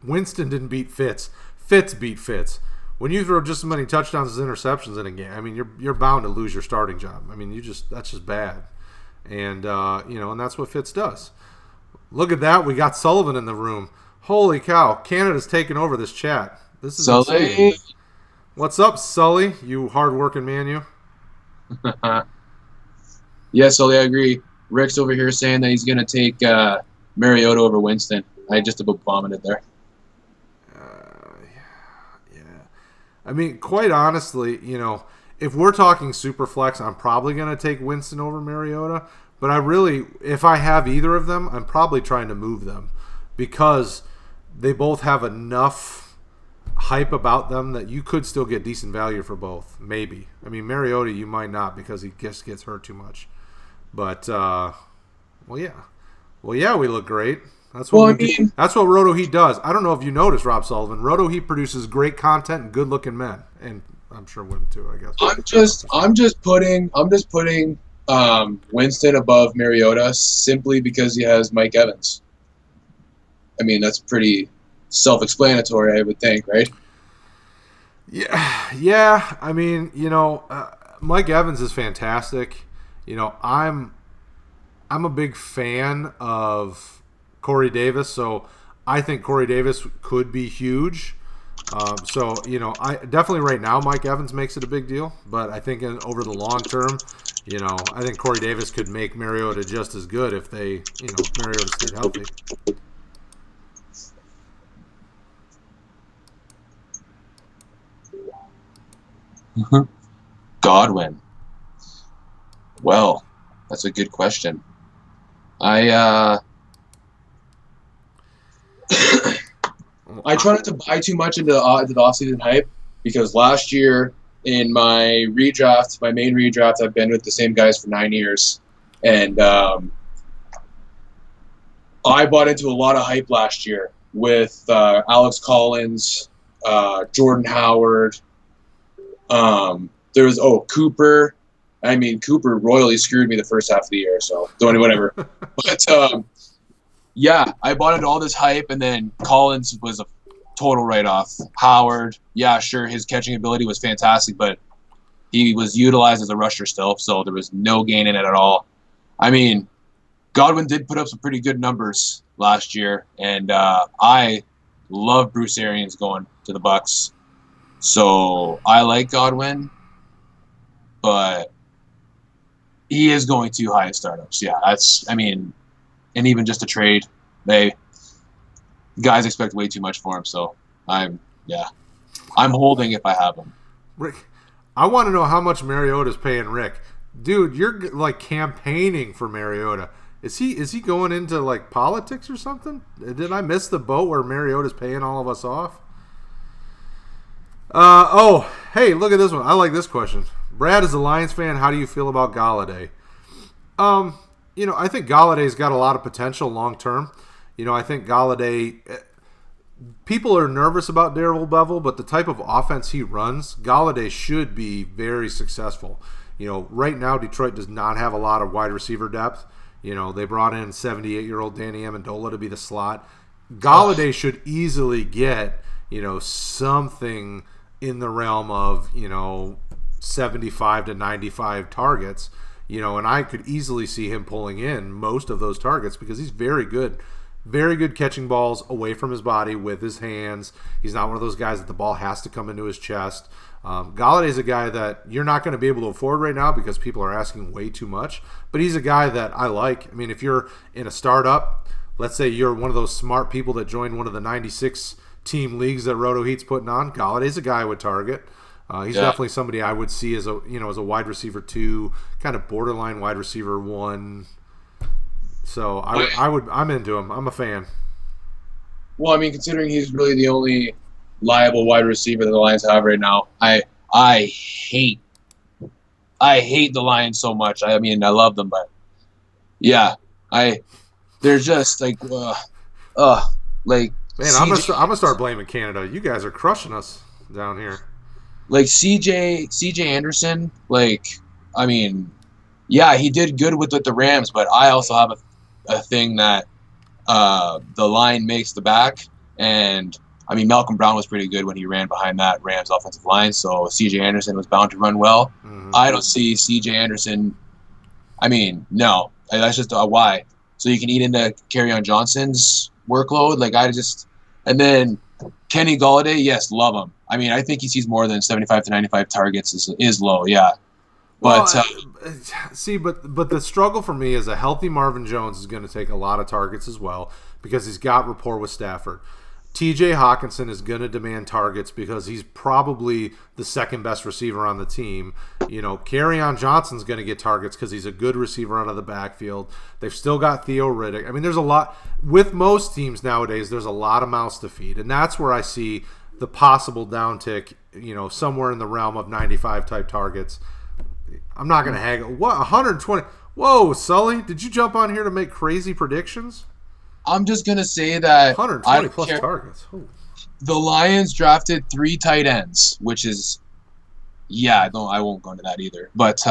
Winston didn't beat Fitz. Fitz beat Fitz. When you throw just as many touchdowns as interceptions in a game, I mean, you're bound to lose your starting job. I mean, that's just bad. And and that's what Fitz does. Look at that. We got Sullivan in the room. Holy cow. Canada's taking over this chat. This is insane. What's up, Sully? You hard-working man, you? Yeah, Sully, I agree. Rick's over here saying that he's going to take Mariota over Winston. I just about vomited there. Yeah. I mean, quite honestly, if we're talking super flex, I'm probably going to take Winston over Mariota. But if I have either of them, I'm probably trying to move them because they both have enough hype about them that you could still get decent value for both. Maybe. I mean, Mariota, you might not because he just gets hurt too much. But, yeah, we look great. That's what Roto Heat does. I don't know if you noticed, Rob Sullivan. Roto Heat produces great content and good-looking men, and I'm sure women too. I guess. I'm just putting Winston above Mariota simply because he has Mike Evans. I mean, that's pretty self-explanatory, I would think, right? Yeah. I mean, Mike Evans is fantastic. I'm a big fan of Corey Davis, so I think Corey Davis could be huge. I definitely right now Mike Evans makes it a big deal, but I think over the long term, I think Corey Davis could make Mariota just as good if Mariota stayed healthy. Godwin. Well, that's a good question. I try not to buy too much into the offseason hype because last year in my main redraft, I've been with the same guys for 9 years. And I bought into a lot of hype last year with Alex Collins, Jordan Howard. There was Cooper. I mean, Cooper royally screwed me the first half of the year, so don't whatever. But yeah, I bought into all this hype, and then Collins was a total write-off. Howard, yeah, sure, his catching ability was fantastic, but he was utilized as a rusher still, so there was no gain in it at all. I mean, Godwin did put up some pretty good numbers last year, and I love Bruce Arians going to the Bucs. So I like Godwin, but he is going too high in startups. Yeah, and even just a trade, guys expect way too much for him. So I'm holding if I have him. Rick, I want to know how much Mariota's paying Rick. Dude, you're like campaigning for Mariota. Is he going into like politics or something? Did I miss the boat where Mariota's paying all of us off? Hey, look at this one. I like this question. Brad is a Lions fan. How do you feel about Galladay? I think Galladay's got a lot of potential long term. I think Galladay. People are nervous about Darrell Bevel, but the type of offense he runs, Galladay should be very successful. Right now Detroit does not have a lot of wide receiver depth. They brought in 78-year-old Danny Amendola to be the slot. Galladay should easily get, something in the realm of, 75 to 95 targets, and I could easily see him pulling in most of those targets because he's very good catching balls away from his body with his hands. He's not one of those guys that the ball has to come into his chest. Galladay's a guy that you're not going to be able to afford right now because people are asking way too much, but he's a guy that I like. I mean, if you're in a startup, let's say you're one of those smart people that joined one of the 96 team leagues that Roto Heat's putting on, Galladay's a guy I would target. He's definitely somebody I would see as a wide receiver 2, kind of borderline wide receiver 1. So I'm into him. I'm a fan. Well, I mean, considering he's really the only liable wide receiver that the Lions have right now, I hate the Lions so much. I mean, I love them, but yeah, they're just like Man, I'm gonna start blaming Canada. You guys are crushing us down here. Like CJ Anderson, like, I mean, yeah, he did good with the Rams, but I also have a thing that the line makes the back, and I mean, Malcolm Brown was pretty good when he ran behind that Rams offensive line, so CJ Anderson was bound to run well. Mm-hmm. I don't see CJ Anderson. I mean, no, that's just why. So you can eat into Kerryon Johnson's workload, and then Kenny Golladay, yes, love him. I mean, I think he sees more than 75 to 95 targets is low, yeah. But but the struggle for me is a healthy Marvin Jones is going to take a lot of targets as well because he's got rapport with Stafford. T.J. Hawkinson is going to demand targets because he's probably the second best receiver on the team. Kerryon Johnson's going to get targets because he's a good receiver out of the backfield. They've still got Theo Riddick. I mean, there's a lot with most teams nowadays. There's a lot of mouths to feed, and that's where I see the possible downtick. Somewhere in the realm of 95 type targets. I'm not going to haggle. What 120? Whoa, Sully, did you jump on here to make crazy predictions? I'm just going to say that 120 plus targets. Ooh. The Lions drafted 3 tight ends, which is, I won't go into that either. But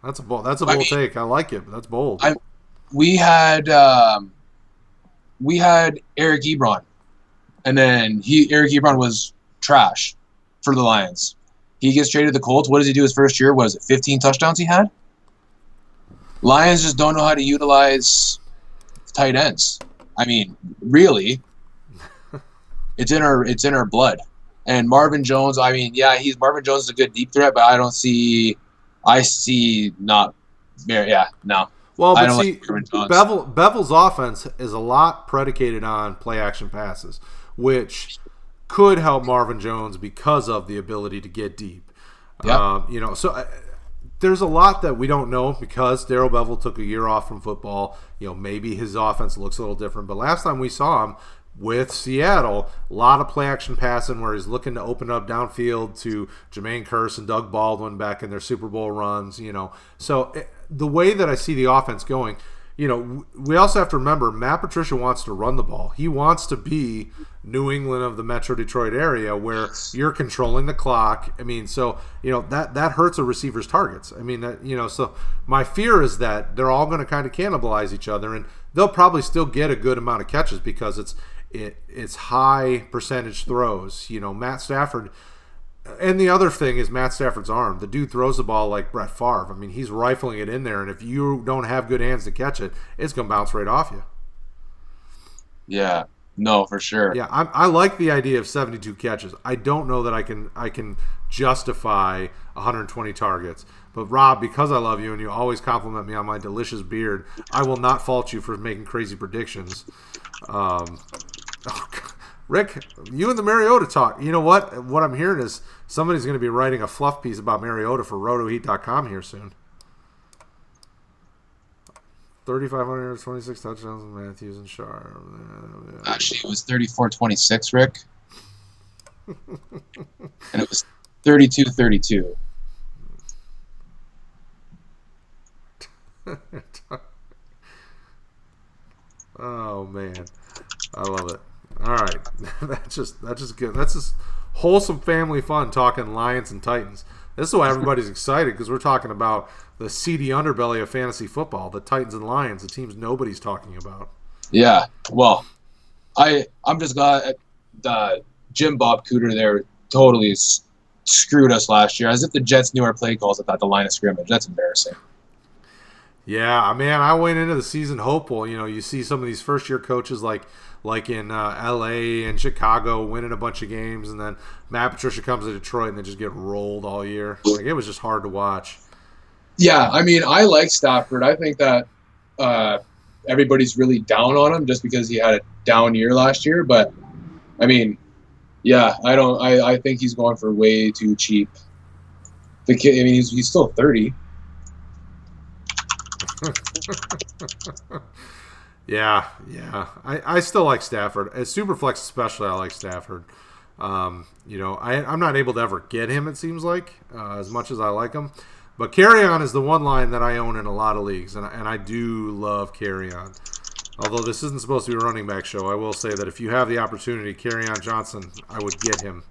that's a bold take. I like it, but that's bold. We had Eric Ebron, and then Eric Ebron was trash for the Lions. He gets traded to the Colts. What does he do his first year? What is it, 15 touchdowns he had? Lions just don't know how to utilize tight ends. I mean, really, it's in our blood. And Marvin Jones, I mean, Marvin Jones is a good deep threat, but no. Well, but see, Bevel's offense is a lot predicated on play action passes, which could help Marvin Jones because of the ability to get deep. Yep. There's a lot that we don't know because Darrell Bevell took a year off from football. Maybe his offense looks a little different. But last time we saw him with Seattle, a lot of play action passing where he's looking to open up downfield to Jermaine Kearse and Doug Baldwin back in their Super Bowl runs. So the way that I see the offense going, we also have to remember Matt Patricia wants to run the ball. He wants to be New England of the Metro Detroit area where you're controlling the clock. I mean, so, that hurts a receiver's targets. I mean, so my fear is that they're all going to kind of cannibalize each other, and they'll probably still get a good amount of catches because it's high percentage throws. Matt Stafford. And the other thing is Matt Stafford's arm. The dude throws the ball like Brett Favre. I mean, he's rifling it in there, and if you don't have good hands to catch it, it's going to bounce right off you. Yeah, no, for sure. Yeah, I like the idea of 72 catches. I don't know that I can justify 120 targets. But, Rob, because I love you and you always compliment me on my delicious beard, I will not fault you for making crazy predictions. Rick, you and the Mariota talk. You know what? What I'm hearing is somebody's going to be writing a fluff piece about Mariota for rotoheat.com here soon. 3,500 yards, 26 touchdowns, and Matthews and Sharp. Actually, it was 34-26, Rick. And it was 32-32. Oh, man. I love it. All right, that's just good. That's just wholesome family fun talking Lions and Titans. This is why everybody's excited because we're talking about the seedy underbelly of fantasy football, the Titans and Lions, the teams nobody's talking about. Yeah, well, I'm just glad Jim Bob Cooter there totally screwed us last year, as if the Jets knew our play calls at the line of scrimmage. That's embarrassing. Yeah, man, I went into the season hopeful. You see some of these first-year coaches like in L.A. and Chicago winning a bunch of games, and then Matt Patricia comes to Detroit and they just get rolled all year. Like, it was just hard to watch. Yeah, I mean, I like Stafford. I think that everybody's really down on him just because he had a down year last year. But I mean, yeah, I don't. I think he's going for way too cheap. The kid. I mean, he's still 30. Yeah. I still like Stafford. As Superflex especially, I like Stafford. I'm not able to ever get him, it seems like, as much as I like him. But Carry-On is the one line that I own in a lot of leagues, and I do love Carry-On. Although this isn't supposed to be a running back show, I will say that if you have the opportunity, Carry-On Johnson, I would get him.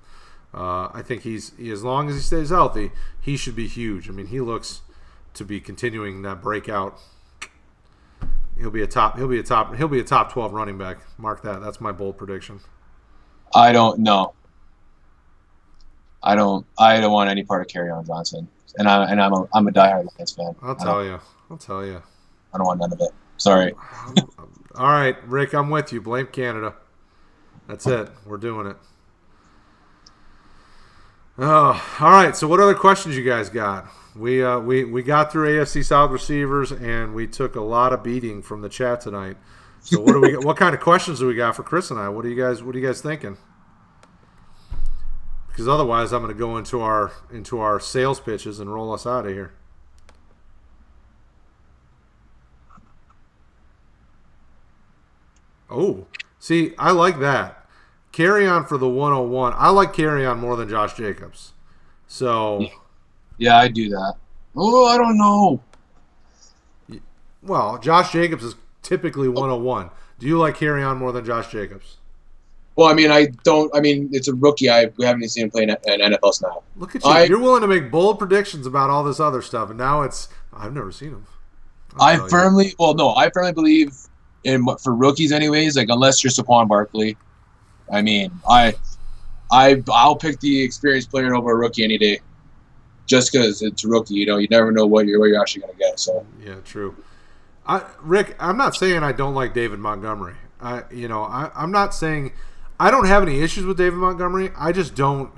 I think as long as he stays healthy, he should be huge. I mean, he looks to be continuing that breakout. He'll be a top 12 running back. Mark that. That's my bold prediction. I don't know. I don't want any part of Carry-On Johnson, and I'm a diehard Lions fan. I'll tell you. I don't want none of it. Sorry. All right, Rick, I'm with you. Blame Canada. That's it. We're doing it. Oh, all right. So, what other questions you guys got? We got through AFC South receivers, and we took a lot of beating from the chat tonight. So, what do we? What kind of questions do we got for Chris and I? What are you guys thinking? Because otherwise, I'm going to go into our sales pitches and roll us out of here. Oh, see, I like that. Carry-On for the 101. I like Carry-On more than Josh Jacobs. So, yeah, I do that. Oh, I don't know. Well, Josh Jacobs is typically 101. Do you like Carry-On more than Josh Jacobs? Well, I mean, I don't. I mean, it's a rookie. We haven't even seen him play an NFL snap. Look at you. You're willing to make bold predictions about all this other stuff, and now I've never seen him. I firmly believe for rookies, anyways. Like, unless you're Saquon Barkley, I mean, I'll pick the experienced player over a rookie any day, just because it's a rookie. You never know what you're actually gonna get. So yeah, true. Rick, I'm not saying I don't like David Montgomery. I'm not saying I don't have any issues with David Montgomery. I just don't.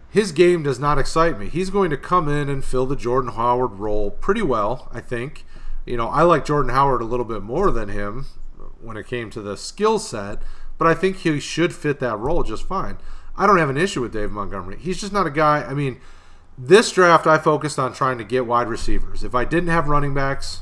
His game does not excite me. He's going to come in and fill the Jordan Howard role pretty well, I think. I like Jordan Howard a little bit more than him when it came to the skill set, but I think he should fit that role just fine. I don't have an issue with David Montgomery. He's just not a guy. I mean, this draft I focused on trying to get wide receivers. If I didn't have running backs,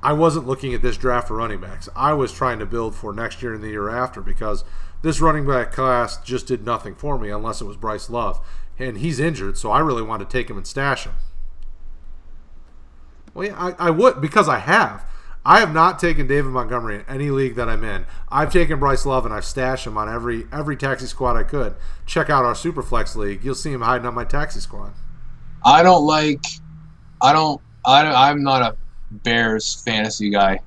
I wasn't looking at this draft for running backs. I was trying to build for next year and the year after because this running back class just did nothing for me unless it was Bryce Love. And he's injured, so I really wanted to take him and stash him. Well, yeah, I would because I have. I have not taken David Montgomery in any league that I'm in. I've taken Bryce Love and I've stashed him on every taxi squad I could. Check out our Superflex league. You'll see him hiding on my taxi squad. I'm not a Bears fantasy guy.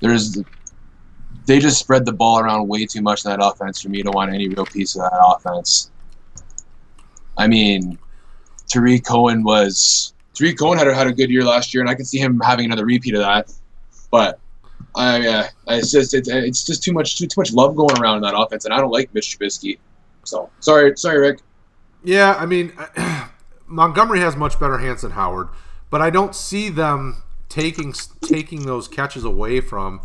They just spread the ball around way too much in that offense for me to want any real piece of that offense. I mean, Tariq Cohen had a good year last year, and I can see him having another repeat of that. But it's just too much love going around in that offense, and I don't like Mitch Trubisky. So sorry, Rick. Yeah, I mean, Montgomery has much better hands than Howard, but I don't see them taking those catches away from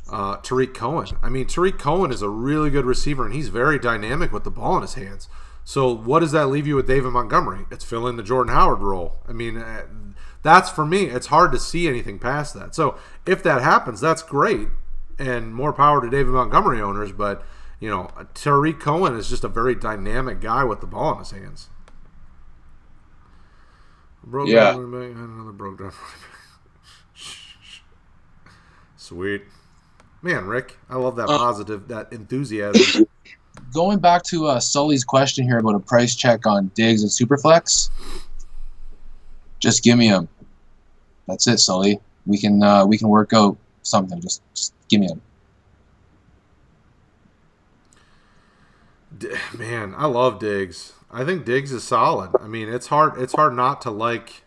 Tariq Cohen. I mean, Tariq Cohen is a really good receiver, and he's very dynamic with the ball in his hands. So what does that leave you with David Montgomery? It's filling the Jordan Howard role. I mean, that's for me. It's hard to see anything past that. So if that happens, that's great, and more power to David Montgomery owners. But Tariq Cohen is just a very dynamic guy with the ball in his hands. Another broke down. Sweet. Man, Rick, I love that positive, that enthusiasm. Going back to Sully's question here about a price check on Diggs and Superflex, just give me them. That's it, Sully. We can work out something. Just give me them. Man, I love Diggs. I think Diggs is solid. I mean, it's hard not to like.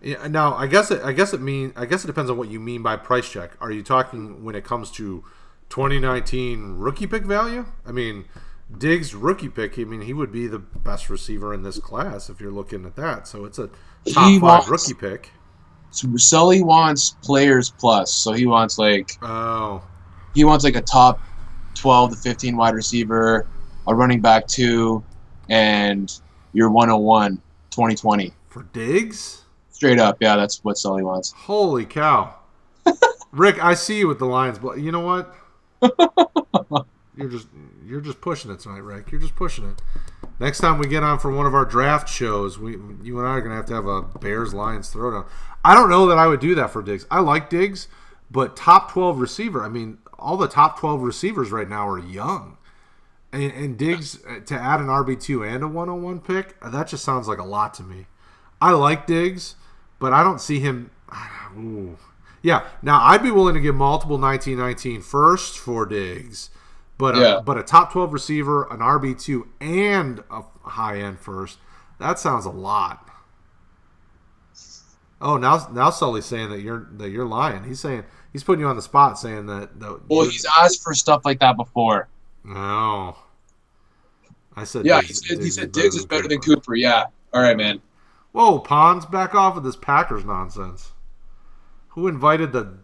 Yeah, now, I guess it depends on what you mean by price check. Are you talking when it comes to 2019 rookie pick value? I mean, Diggs rookie pick. I mean, he would be the best receiver in this class if you're looking at that. So it's a top 5 rookie pick. Sully wants players plus, so he wants like a top 12 to 15 wide receiver, a running back 2, and your 101 2020. For Diggs? Straight up, yeah, that's what Sully wants. Holy cow. Rick, I see you with the Lions, but you know what? You're just pushing it tonight, Rick. You're just pushing it. Next time we get on for one of our draft shows, you and I are going to have a Bears-Lions throwdown. I don't know that I would do that for Diggs. I like Diggs, but top 12 receiver, I mean, all the top 12 receivers right now are young. And Diggs, to add an RB2 and a 101 pick, that just sounds like a lot to me. I like Diggs, but I don't see him. Ooh. Yeah, now I'd be willing to give multiple 1919 first for Diggs, but a top 12 receiver, an RB2, and a high-end first, that sounds a lot. Oh, now Sully's saying that you're lying. He's putting you on the spot, saying that. Well, he's asked for stuff like that before. No, I said. Yeah, he said Diggs is better than Cooper. Yeah, all right, man. Whoa, Pons, back off of this Packers nonsense. Who invited the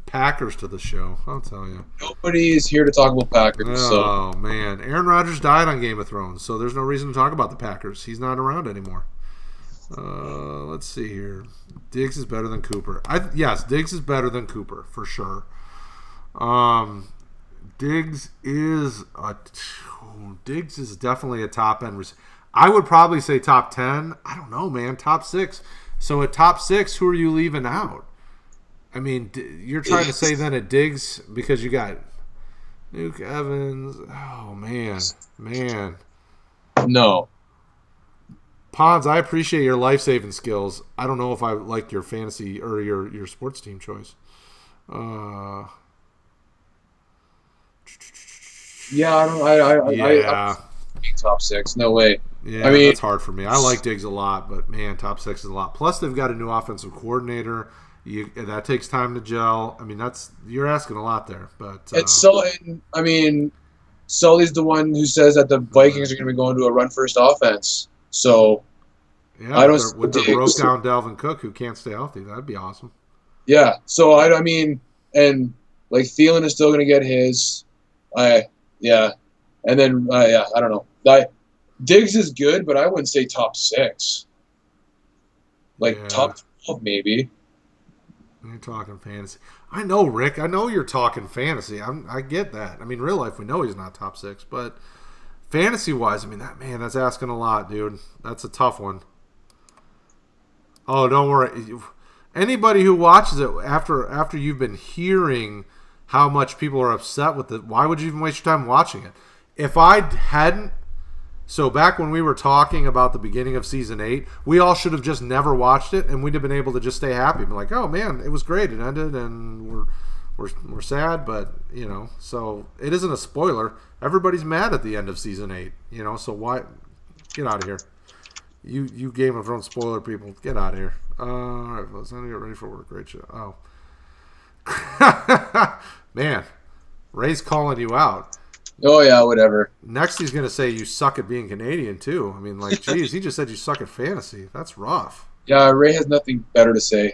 Packers to the show? I'll tell you. Nobody is here to talk about Packers. Oh, man. Aaron Rodgers died on Game of Thrones, so there's no reason to talk about the Packers. He's not around anymore. Let's see here. Diggs is better than Cooper. Yes, Diggs is better than Cooper, for sure. Diggs is definitely a top-end receiver. I would probably say top 10. I don't know, man. Top 6. So at top 6, who are you leaving out? I mean, you're trying to say then at Diggs because you got Nuke Evans. Oh, man. No. Pons, I appreciate your life-saving skills. I don't know if I like your fantasy or your sports team choice. Yeah, I top 6. No way. Yeah, I mean, that's hard for me. I like Diggs a lot, but man, top 6 is a lot. Plus, they've got a new offensive coordinator. That takes time to gel. I mean, you're asking a lot there. But it's so. I mean, Sully's the one who says that the Vikings are going to be going to a run-first offense. So, yeah, I don't. With the broke down Dalvin Cook, who can't stay healthy, that'd be awesome. Yeah. So I mean, and like Thielen is still going to get his. And then I don't know. Diggs is good, but I wouldn't say top 6. Top 12 maybe. You're talking fantasy. I know, Rick. I know you're talking fantasy. I get that. I mean, real life, we know he's not top 6, but fantasy-wise, I mean, that's asking a lot, dude. That's a tough one. Oh, don't worry. Anybody who watches it after you've been hearing how much people are upset with it, why would you even waste your time watching it? If I hadn't, so back when we were talking about the beginning of season 8, we all should have just never watched it, and we'd have been able to just stay happy. Be like, oh man, it was great, it ended, and we're sad, but so it isn't a spoiler. Everybody's mad at the end of season 8, So why? Get out of here, you Game of Thrones spoiler people. Get out of here. All right, let's get ready for work. Great show. Oh, man, Ray's calling you out. Oh, yeah, whatever. Next, he's going to say you suck at being Canadian, too. I mean, geez, he just said you suck at fantasy. That's rough. Yeah, Ray has nothing better to say.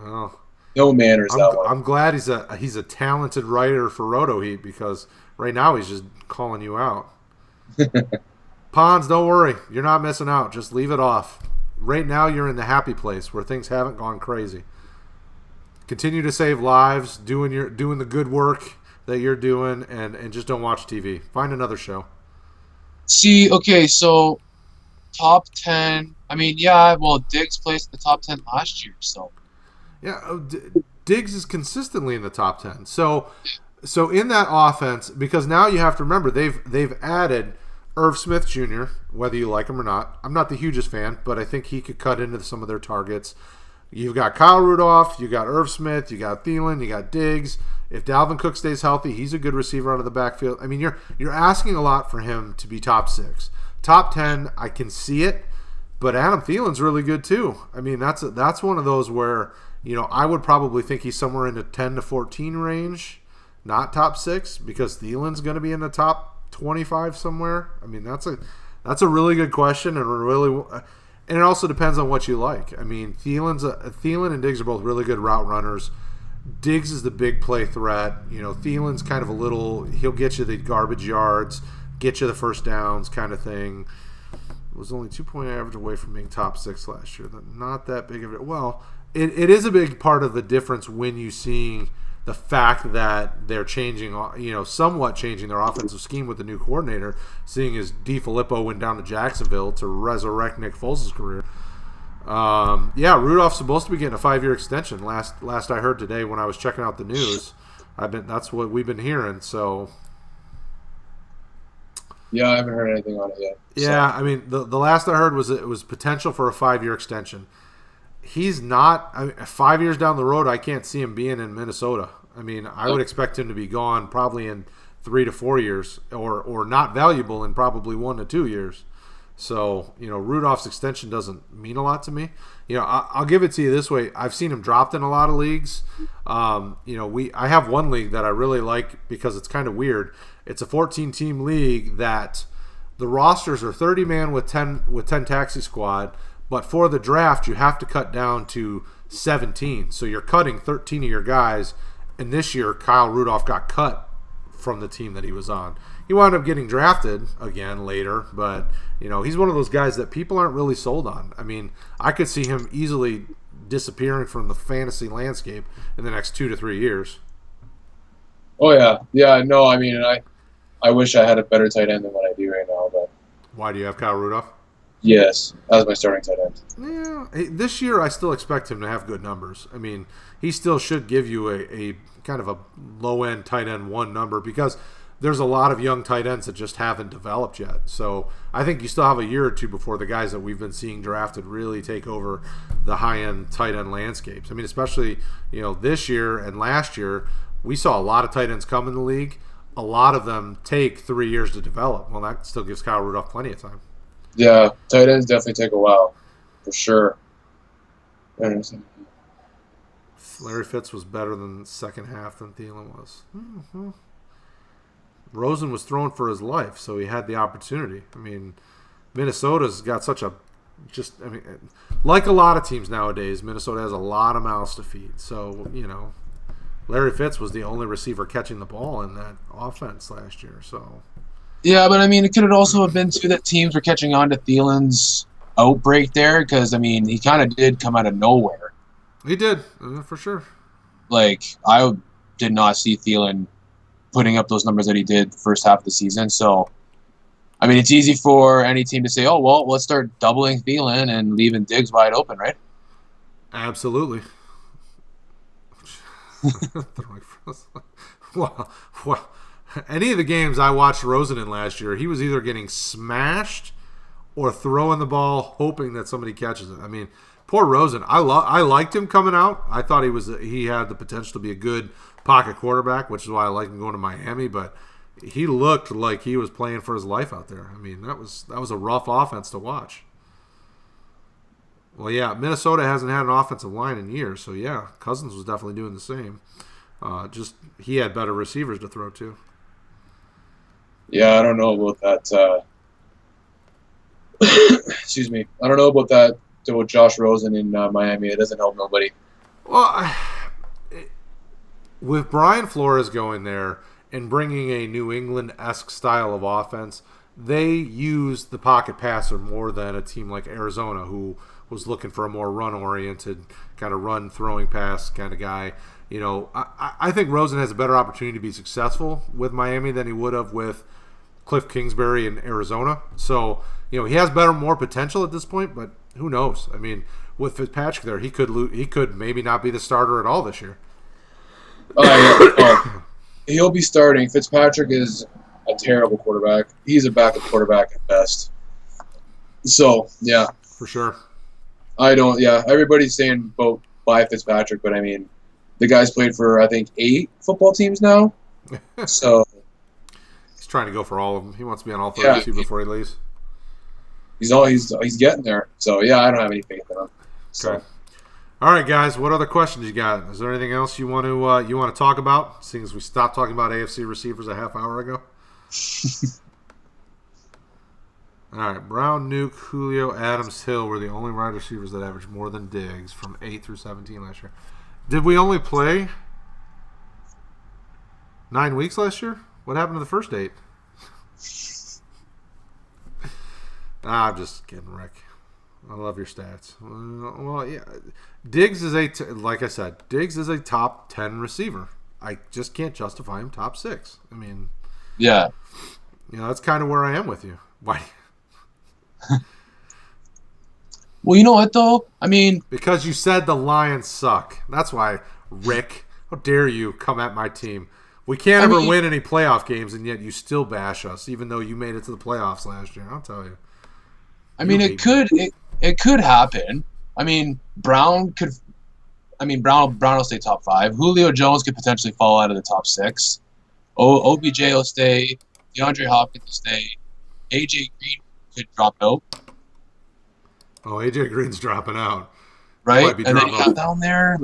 Well, no manners, that one. I'm glad he's a talented writer for Roto Heat because right now he's just calling you out. Pons, don't worry. You're not missing out. Just leave it off. Right now, you're in the happy place where things haven't gone crazy. Continue to save lives, doing the good work that you're doing, and just don't watch TV. Find another show. See, okay, so top 10. I mean, yeah, well, Diggs placed in the top 10 last year, so. Yeah, Diggs is consistently in the top 10. So in that offense, because now you have to remember they've added Irv Smith Jr., whether you like him or not. I'm not the hugest fan, but I think he could cut into some of their targets. You've got Kyle Rudolph, you got Irv Smith, you got Thielen, you got Diggs. If Dalvin Cook stays healthy, he's a good receiver out of the backfield. I mean, you're asking a lot for him to be top 6. Top 10, I can see it, but Adam Thielen's really good too. I mean, that's one of those where, I would probably think he's somewhere in the 10 to 14 range, not top 6, because Thielen's going to be in the top 25 somewhere. I mean, that's a really good question, and it also depends on what you like. I mean, Thielen and Diggs are both really good route runners. Diggs is the big play threat. Thielen's kind of he'll get you the garbage yards, get you the first downs kind of thing. Was only 2-point average away from being top 6 last year. Not that big of it. Well, it is a big part of the difference when you see the fact that they're changing, somewhat changing their offensive scheme with the new coordinator, seeing as DiFilippo went down to Jacksonville to resurrect Nick Foles' career. Rudolph's supposed to be getting a 5-year extension. Last I heard today when I was checking out the news, that's what we've been hearing. So. Yeah, I haven't heard anything on it yet. Yeah, I mean, the last I heard was it was potential for a 5-year extension. He's not 5 years down the road. I can't see him being in Minnesota. I mean, I would expect him to be gone probably in 3 to 4 years, or not valuable in probably 1 to 2 years. So, Rudolph's extension doesn't mean a lot to me. I'll give it to you this way. I've seen him dropped in a lot of leagues. I have one league that I really like because it's kind of weird. It's a 14-team league that the rosters are 30-man with 10 taxi squad, but for the draft you have to cut down to 17. So you're cutting 13 of your guys, and this year Kyle Rudolph got cut from the team that he was on. He wound up getting drafted again later, but he's one of those guys that people aren't really sold on. I mean, I could see him easily disappearing from the fantasy landscape in the next 2 to 3 years. Oh yeah, no. I mean, I wish I had a better tight end than what I do right now. But why do you have Kyle Rudolph? Yes, as my starting tight end. Yeah, this year I still expect him to have good numbers. I mean, he still should give you a kind of a low-end tight end 1 number because there's a lot of young tight ends that just haven't developed yet. So I think you still have a year or two before the guys that we've been seeing drafted really take over the high-end tight end landscapes. I mean, especially this year and last year, we saw a lot of tight ends come in the league. A lot of them take 3 years to develop. Well, that still gives Kyle Rudolph plenty of time. Yeah, tight ends definitely take a while, for sure. Larry Fitz was better than the second half than Thielen was. Mm-hmm. Rosen was thrown for his life, so he had the opportunity. I mean, Minnesota's got like a lot of teams nowadays, Minnesota has a lot of mouths to feed. So, Larry Fitz was the only receiver catching the ball in that offense last year. So, yeah, but I mean, it could have also have been too that teams were catching on to Thielen's outbreak there because I mean, he kind of did come out of nowhere. He did, for sure. Like I did not see Thielen putting up those numbers that he did the first half of the season. So, I mean, it's easy for any team to say, "Oh, well, let's start doubling Thielen and leaving Diggs wide open," right? Absolutely. well, any of the games I watched Rosen in last year, he was either getting smashed or throwing the ball, hoping that somebody catches it. I mean, poor Rosen. I liked him coming out. I thought he had the potential to be a good pocket quarterback, which is why I like him going to Miami. But he looked like he was playing for his life out there. I mean, that was a rough offense to watch. Well, yeah, Minnesota hasn't had an offensive line in years, so yeah, Cousins was definitely doing the same. Just he had better receivers to throw to. Yeah, I don't know about that. Excuse me. I don't know about that with Josh Rosen in Miami. It doesn't help nobody. Well, with Brian Flores going there and bringing a New England-esque style of offense, they use the pocket passer more than a team like Arizona, who was looking for a more run-oriented, kind of run-throwing pass kind of guy. I think Rosen has a better opportunity to be successful with Miami than he would have with Cliff Kingsbury in Arizona. So, he has more potential at this point, but who knows? I mean, with Fitzpatrick there, he could maybe not be the starter at all this year. He'll be starting. Fitzpatrick is a terrible quarterback. He's a backup quarterback at best. So, yeah. For sure. Everybody's saying buy Fitzpatrick, but I mean, the guy's played for, I think, 8 football teams now. So he's trying to go for all of them. He wants to be on all 32 before he leaves. He's getting there. So, yeah, I don't have any faith in him. So. Okay. All right, guys. What other questions you got? Is there anything else you want to talk about? Seeing as we stopped talking about AFC receivers a half hour ago. All right, Brown, Nuke, Julio, Adams, Hill were the only wide receivers that averaged more than Diggs from 8 through 17 last year. Did we only play 9 weeks last year? What happened to the first 8? I'm just kidding, Rick. I love your stats. Well, yeah. Diggs is like I said, Diggs is a top 10 receiver. I just can't justify him top 6. I mean, yeah. That's kind of where I am with you. Why? Well, you know what, though? I mean... Because you said the Lions suck. That's why, Rick. How dare you come at my team? We can't ever win any playoff games, and yet you still bash us, even though you made it to the playoffs last year. I'll tell you. I mean, it could happen. I mean, Brown will stay top 5. Julio Jones could potentially fall out of the top 6. OBJ will stay. DeAndre Hopkins will stay. AJ Green could drop out. Oh, AJ Green's dropping out. Right? And then you have down there,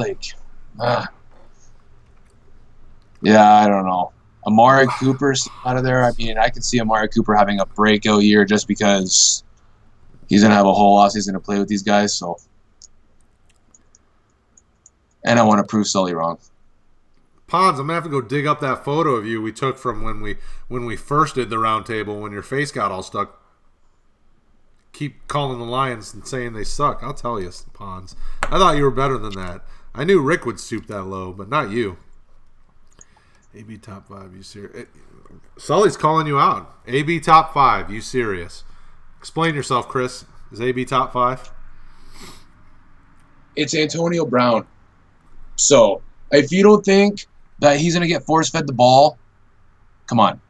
yeah, I don't know. Amari Cooper's out of there. I mean, I can see Amari Cooper having a breakout year just because he's going to have a whole offseason to play with these guys. So, and I want to prove Sully wrong. Pons, I'm going to have to go dig up that photo of you we took from when we first did the Roundtable when your face got all stuck. Keep calling the Lions and saying they suck. I'll tell you, Pons. I thought you were better than that. I knew Rick would stoop that low, but not you. AB top 5, you serious? Sully's calling you out. AB top 5, you serious? Explain yourself, Chris. Is AB top 5? It's Antonio Brown. So, if you don't think that he's going to get force-fed the ball, come on.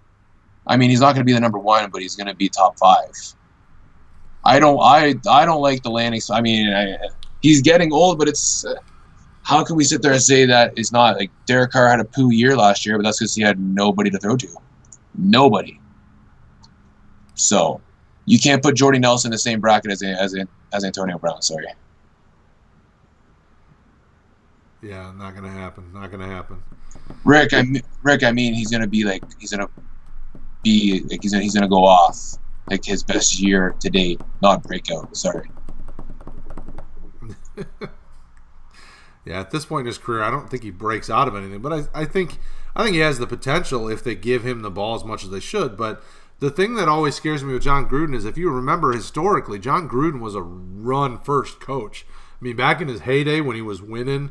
I mean, he's not going to be the number 1, but he's going to be top 5. I don't like the landing. I mean, he's getting old, but it's how can we sit there and say that it's not like Derek Carr had a poo year last year, but that's because he had nobody to throw to, nobody. So you can't put Jordy Nelson in the same bracket as Antonio Brown. Sorry. Yeah, not gonna happen. Not gonna happen. Rick, I mean, he's gonna go off like his best year to date, not breakout. Sorry. Yeah, at this point in his career, I don't think he breaks out of anything. But I think he has the potential if they give him the ball as much as they should. But the thing that always scares me with John Gruden is if you remember historically, John Gruden was a run-first coach. I mean, back in his heyday when he was winning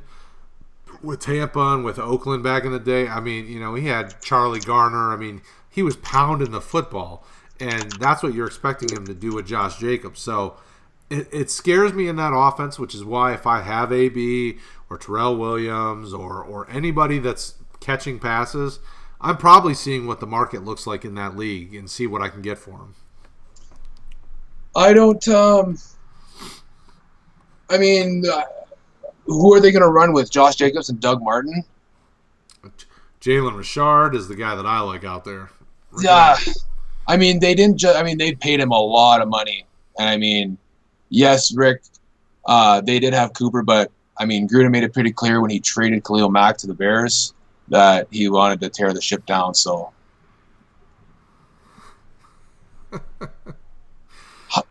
with Tampa and with Oakland back in the day, I mean, he had Charlie Garner. I mean, he was pounding the football. And that's what you're expecting him to do with Josh Jacobs. So it scares me in that offense, which is why if I have AB or Terrell Williams or anybody that's catching passes, I'm probably seeing what the market looks like in that league and see what I can get for him. I don't I mean, who are they going to run with? Josh Jacobs and Doug Martin? Jalen Richard is the guy that I like out there. Yeah. I mean, they paid him a lot of money. And I mean, yes, Rick, they did have Cooper, but I mean, Gruden made it pretty clear when he traded Khalil Mack to the Bears that he wanted to tear the ship down. So,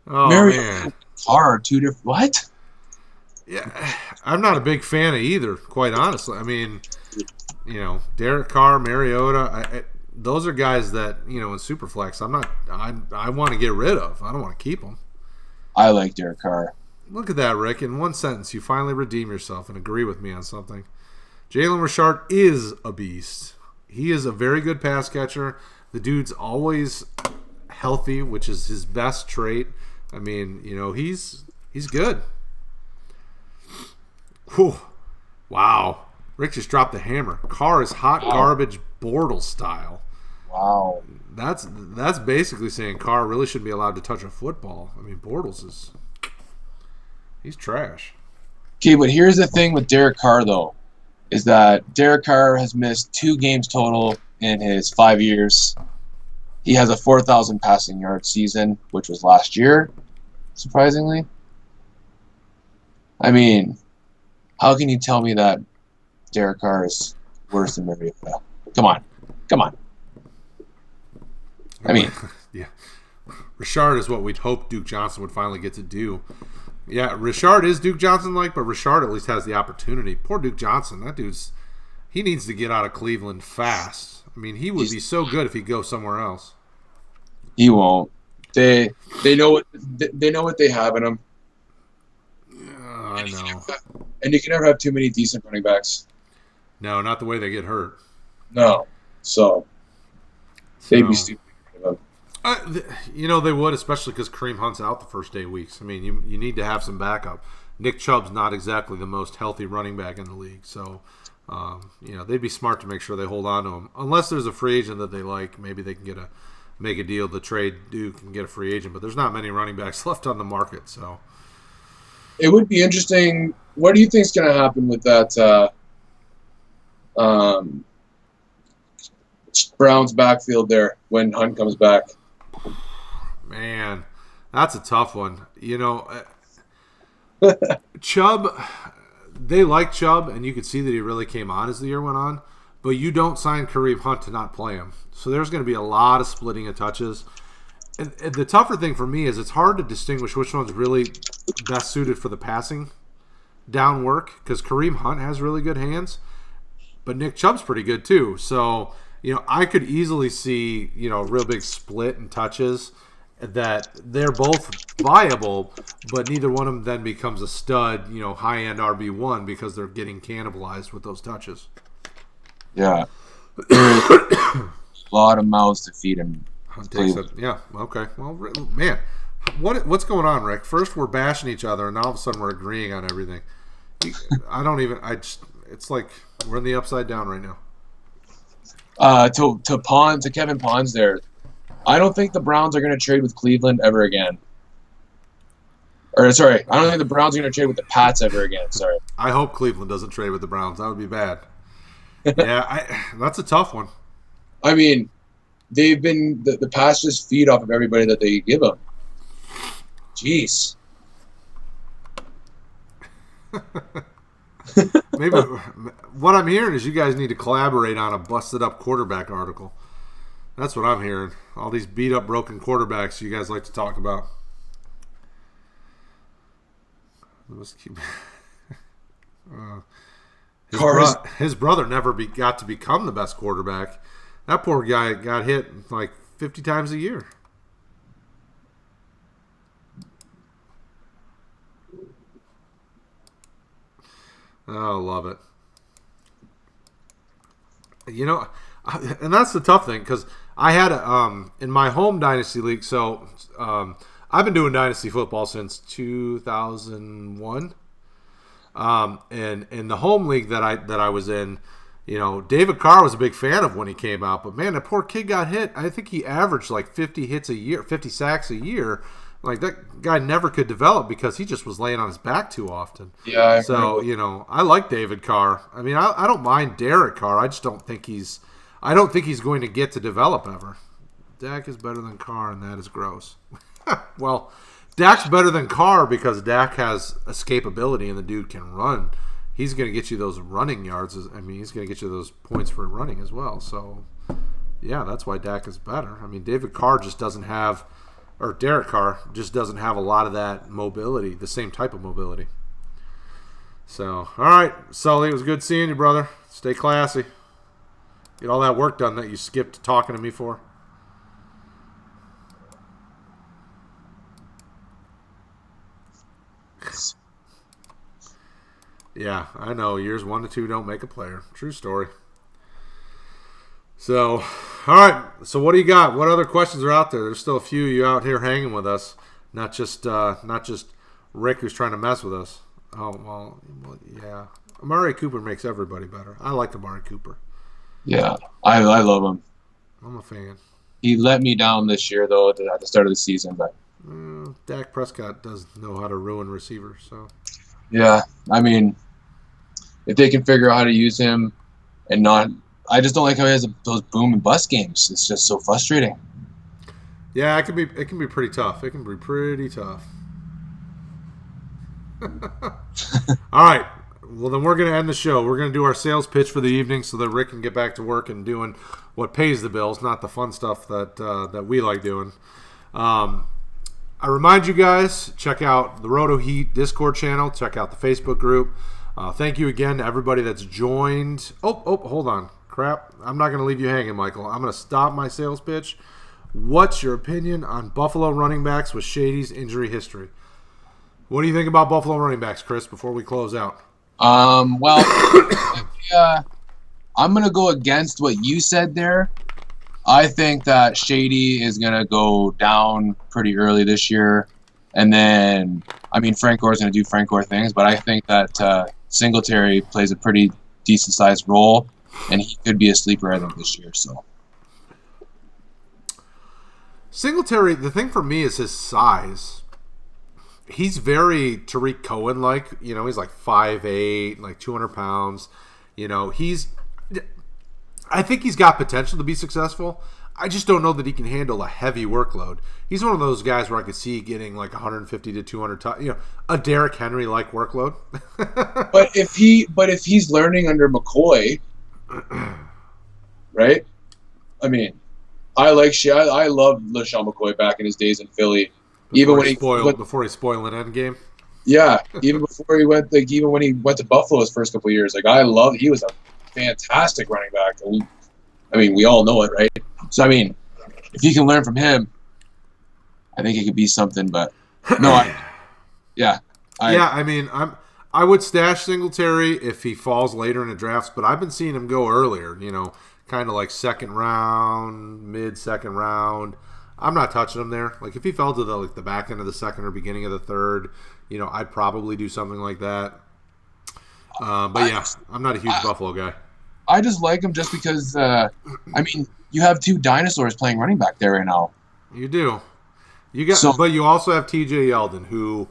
man, Carr, 2 different what? Yeah, I'm not a big fan of either, quite honestly. I mean, Derek Carr, Mariota, those are guys that in Superflex I want to get rid of. I don't want to keep them. I like Derek Carr. Look at that, Rick. In one sentence, you finally redeem yourself and agree with me on something. Jalen Richard is a beast. He is a very good pass catcher. The dude's always healthy, which is his best trait. I mean, he's good. Whew. Wow. Rick just dropped the hammer. Carr is hot garbage Bortles style. Wow. That's basically saying Carr really shouldn't be allowed to touch a football. I mean, Bortles he's trash. Okay, but here's the thing with Derek Carr, though, is that Derek Carr has missed 2 games total in his 5 years. He has a 4,000 passing yard season, which was last year, surprisingly. I mean, how can you tell me that Derek Carr is worse than Mariota? Come on. I mean, yeah. Richard is what we'd hope Duke Johnson would finally get to do. Yeah, Richard is Duke Johnson-like, but Richard at least has the opportunity. Poor Duke Johnson, he needs to get out of Cleveland fast. I mean, he would be so good if he'd go somewhere else. He won't. They know what they have in him. I know. And you can never have too many decent running backs. No, not the way they get hurt. No. So they'd be stupid. They would, especially because Kareem Hunt's out the first 8 weeks. I mean, you need to have some backup. Nick Chubb's not exactly the most healthy running back in the league. So, they'd be smart to make sure they hold on to him. Unless there's a free agent that they like, maybe they can make a deal to trade Duke and get a free agent. But there's not many running backs left on the market. So it would be interesting. What do you think is going to happen with that Browns backfield there when Hunt comes back? Man, that's a tough one. Chubb, they like Chubb, and you could see that he really came on as the year went on, but you don't sign Kareem Hunt to not play him. So there's going to be a lot of splitting of touches. And the tougher thing for me is it's hard to distinguish which one's really best suited for the passing down work, because Kareem Hunt has really good hands, but Nick Chubb's pretty good too. So, I could easily see, a real big split in touches that they're both viable, but neither one of them then becomes a stud, high-end RB1 because they're getting cannibalized with those touches. Yeah. A lot of mouths to feed him. Yeah, okay. Well, man, what's going on, Rick? First we're bashing each other, and now all of a sudden we're agreeing on everything. It's like we're in the upside down right now. To Kevin Pons there, I don't think the Browns are going to trade with Cleveland ever again. I don't think the Browns are going to trade with the Pats ever again. Sorry. I hope Cleveland doesn't trade with the Browns. That would be bad. Yeah, that's a tough one. I mean, they've been the Pats just feed off of everybody that they give them. Jeez. Maybe what I'm hearing is you guys need to collaborate on a busted up quarterback article. That's what I'm hearing. All these beat up, broken quarterbacks you guys like to talk about. His brother never got to become the best quarterback. That poor guy got hit like 50 times a year. Oh, love it. And that's the tough thing, because I had in my home Dynasty league. So I've been doing Dynasty football since 2001. And in the home league that I was in, David Carr was a big fan of when he came out. But man, that poor kid got hit. I think he averaged like 50 hits a year, 50 sacks a year. Like, that guy never could develop because he just was laying on his back too often. Yeah. I like David Carr. I mean, I don't mind Derek Carr. I just don't think he's going to get to develop ever. Dak is better than Carr, and that is gross. Well, Dak's better than Carr because Dak has escapability and the dude can run. He's going to get you those running yards. I mean, he's going to get you those points for running as well. So, yeah, that's why Dak is better. I mean, Derek Carr just doesn't have a lot of that mobility, the same type of mobility. So, all right, Sully, it was good seeing you, brother. Stay classy. Get all that work done that you skipped talking to me for. Yeah, I know. Years 1 to 2 don't make a player. True story. So, all right. So, what do you got? What other questions are out there? There's still a few of you out here hanging with us, not just Rick who's trying to mess with us. Oh well, yeah. Amari Cooper makes everybody better. I like Amari Cooper. Yeah, I love him. I'm a fan. He let me down this year though at the start of the season, but Dak Prescott does know how to ruin receivers. So. Yeah, I mean, if they can figure out how to use him and not. I just don't like how he has those boom and bust games. It's just so frustrating. Yeah, it can be pretty tough. It can be pretty tough. All right. Well, then we're going to end the show. We're going to do our sales pitch for the evening so that Rick can get back to work and doing what pays the bills, not the fun stuff that we like doing. I remind you guys, check out the Roto Heat Discord channel. Check out the Facebook group. Thank you again to everybody that's joined. Oh, hold on. crap. I'm not going to leave you hanging, Michael. I'm going to stop my sales pitch. What's your opinion on Buffalo running backs with Shady's injury history? What do you think about Buffalo running backs, Chris, before we close out? Well, I'm going to go against what you said there. I think that Shady is going to go down pretty early this year. And then, Frank Gore's going to do Frank Gore things, but I think that Singletary plays a pretty decent-sized role, and he could be a sleeper, I think, this year. So Singletary, the thing for me is his size. He's very Tariq Cohen-like. He's like 5'8", like 200 pounds. I think he's got potential to be successful. I just don't know that he can handle a heavy workload. He's one of those guys where I could see getting like 150 to 200, a Derrick Henry-like workload. But if he's learning under McCoy, right? I loved LaShawn McCoy back in his days in Philly. Before he spoiled an endgame. Yeah, even before he went, even when he went to Buffalo his first couple of years, he was a fantastic running back. We all know it, right? So, if he can learn from him, I think it could be something. But no, I would stash Singletary if he falls later in the drafts, but I've been seeing him go earlier. Kind of like second round, mid-second round. I'm not touching him there. Like if he fell to the back end of the second or beginning of the third, I'd probably do something like that. I'm not a huge Buffalo guy. I just like him just because, you have two dinosaurs playing running back there right now. You do. But you also have TJ Yeldon, who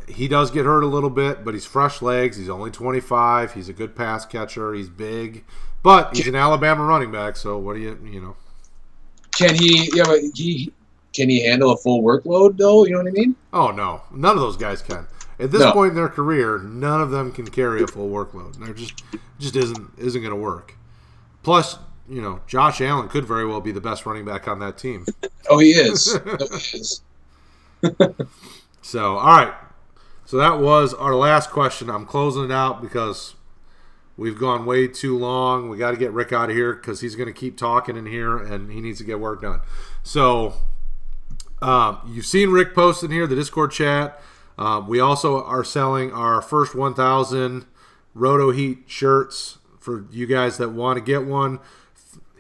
he does get hurt a little bit, but he's fresh legs. He's only 25. He's a good pass catcher. He's big. But he's an Alabama running back, so what do you. Can he handle a full workload, though? You know what I mean? Oh, no. None of those guys can. At this point in their career, none of them can carry a full workload. There just isn't going to work. Plus, Josh Allen could very well be the best running back on that team. Oh, he is. So, all right. So that was our last question. I'm closing it out because we've gone way too long. We got to get Rick out of here because he's going to keep talking in here, and he needs to get work done. So you've seen Rick post in here, the Discord chat. We also are selling our first 1,000 Roto Heat shirts for you guys that want to get one.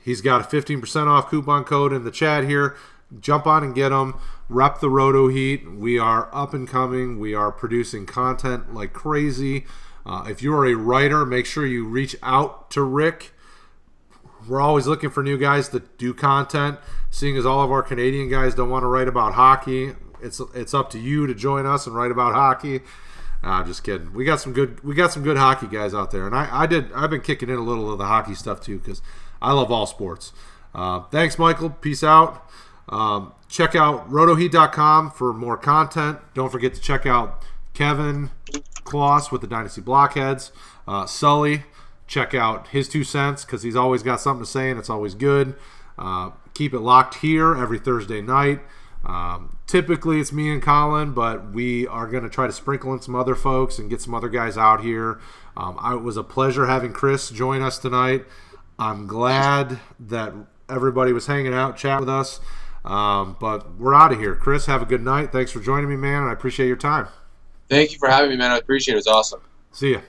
He's got a 15% off coupon code in the chat here. Jump on and get them. Rep the Roto Heat. We are up and coming. We are producing content like crazy. If you are a writer, make sure you reach out to Rick. We're always looking for new guys to do content. Seeing as all of our Canadian guys don't want to write about hockey, it's up to you to join us and write about hockey. Just kidding. We got some good hockey guys out there, and I've been kicking in a little of the hockey stuff too because I love all sports. Thanks, Michael. Peace out. Check out rotoheat.com for more content. Don't forget to check out Kevin Kloss with the Dynasty Blockheads. Sully, check out his 2 cents because he's always got something to say and it's always good. Keep it locked here every Thursday night. Typically it's me and Colin, but we are going to try to sprinkle in some other folks and get some other guys out here. It was a pleasure having Chris join us tonight. I'm glad that everybody was hanging out, chat with us. But we're out of here. Chris, have a good night. Thanks for joining me, man, and I appreciate your time. Thank you for having me, man. I appreciate it. It was awesome. See ya.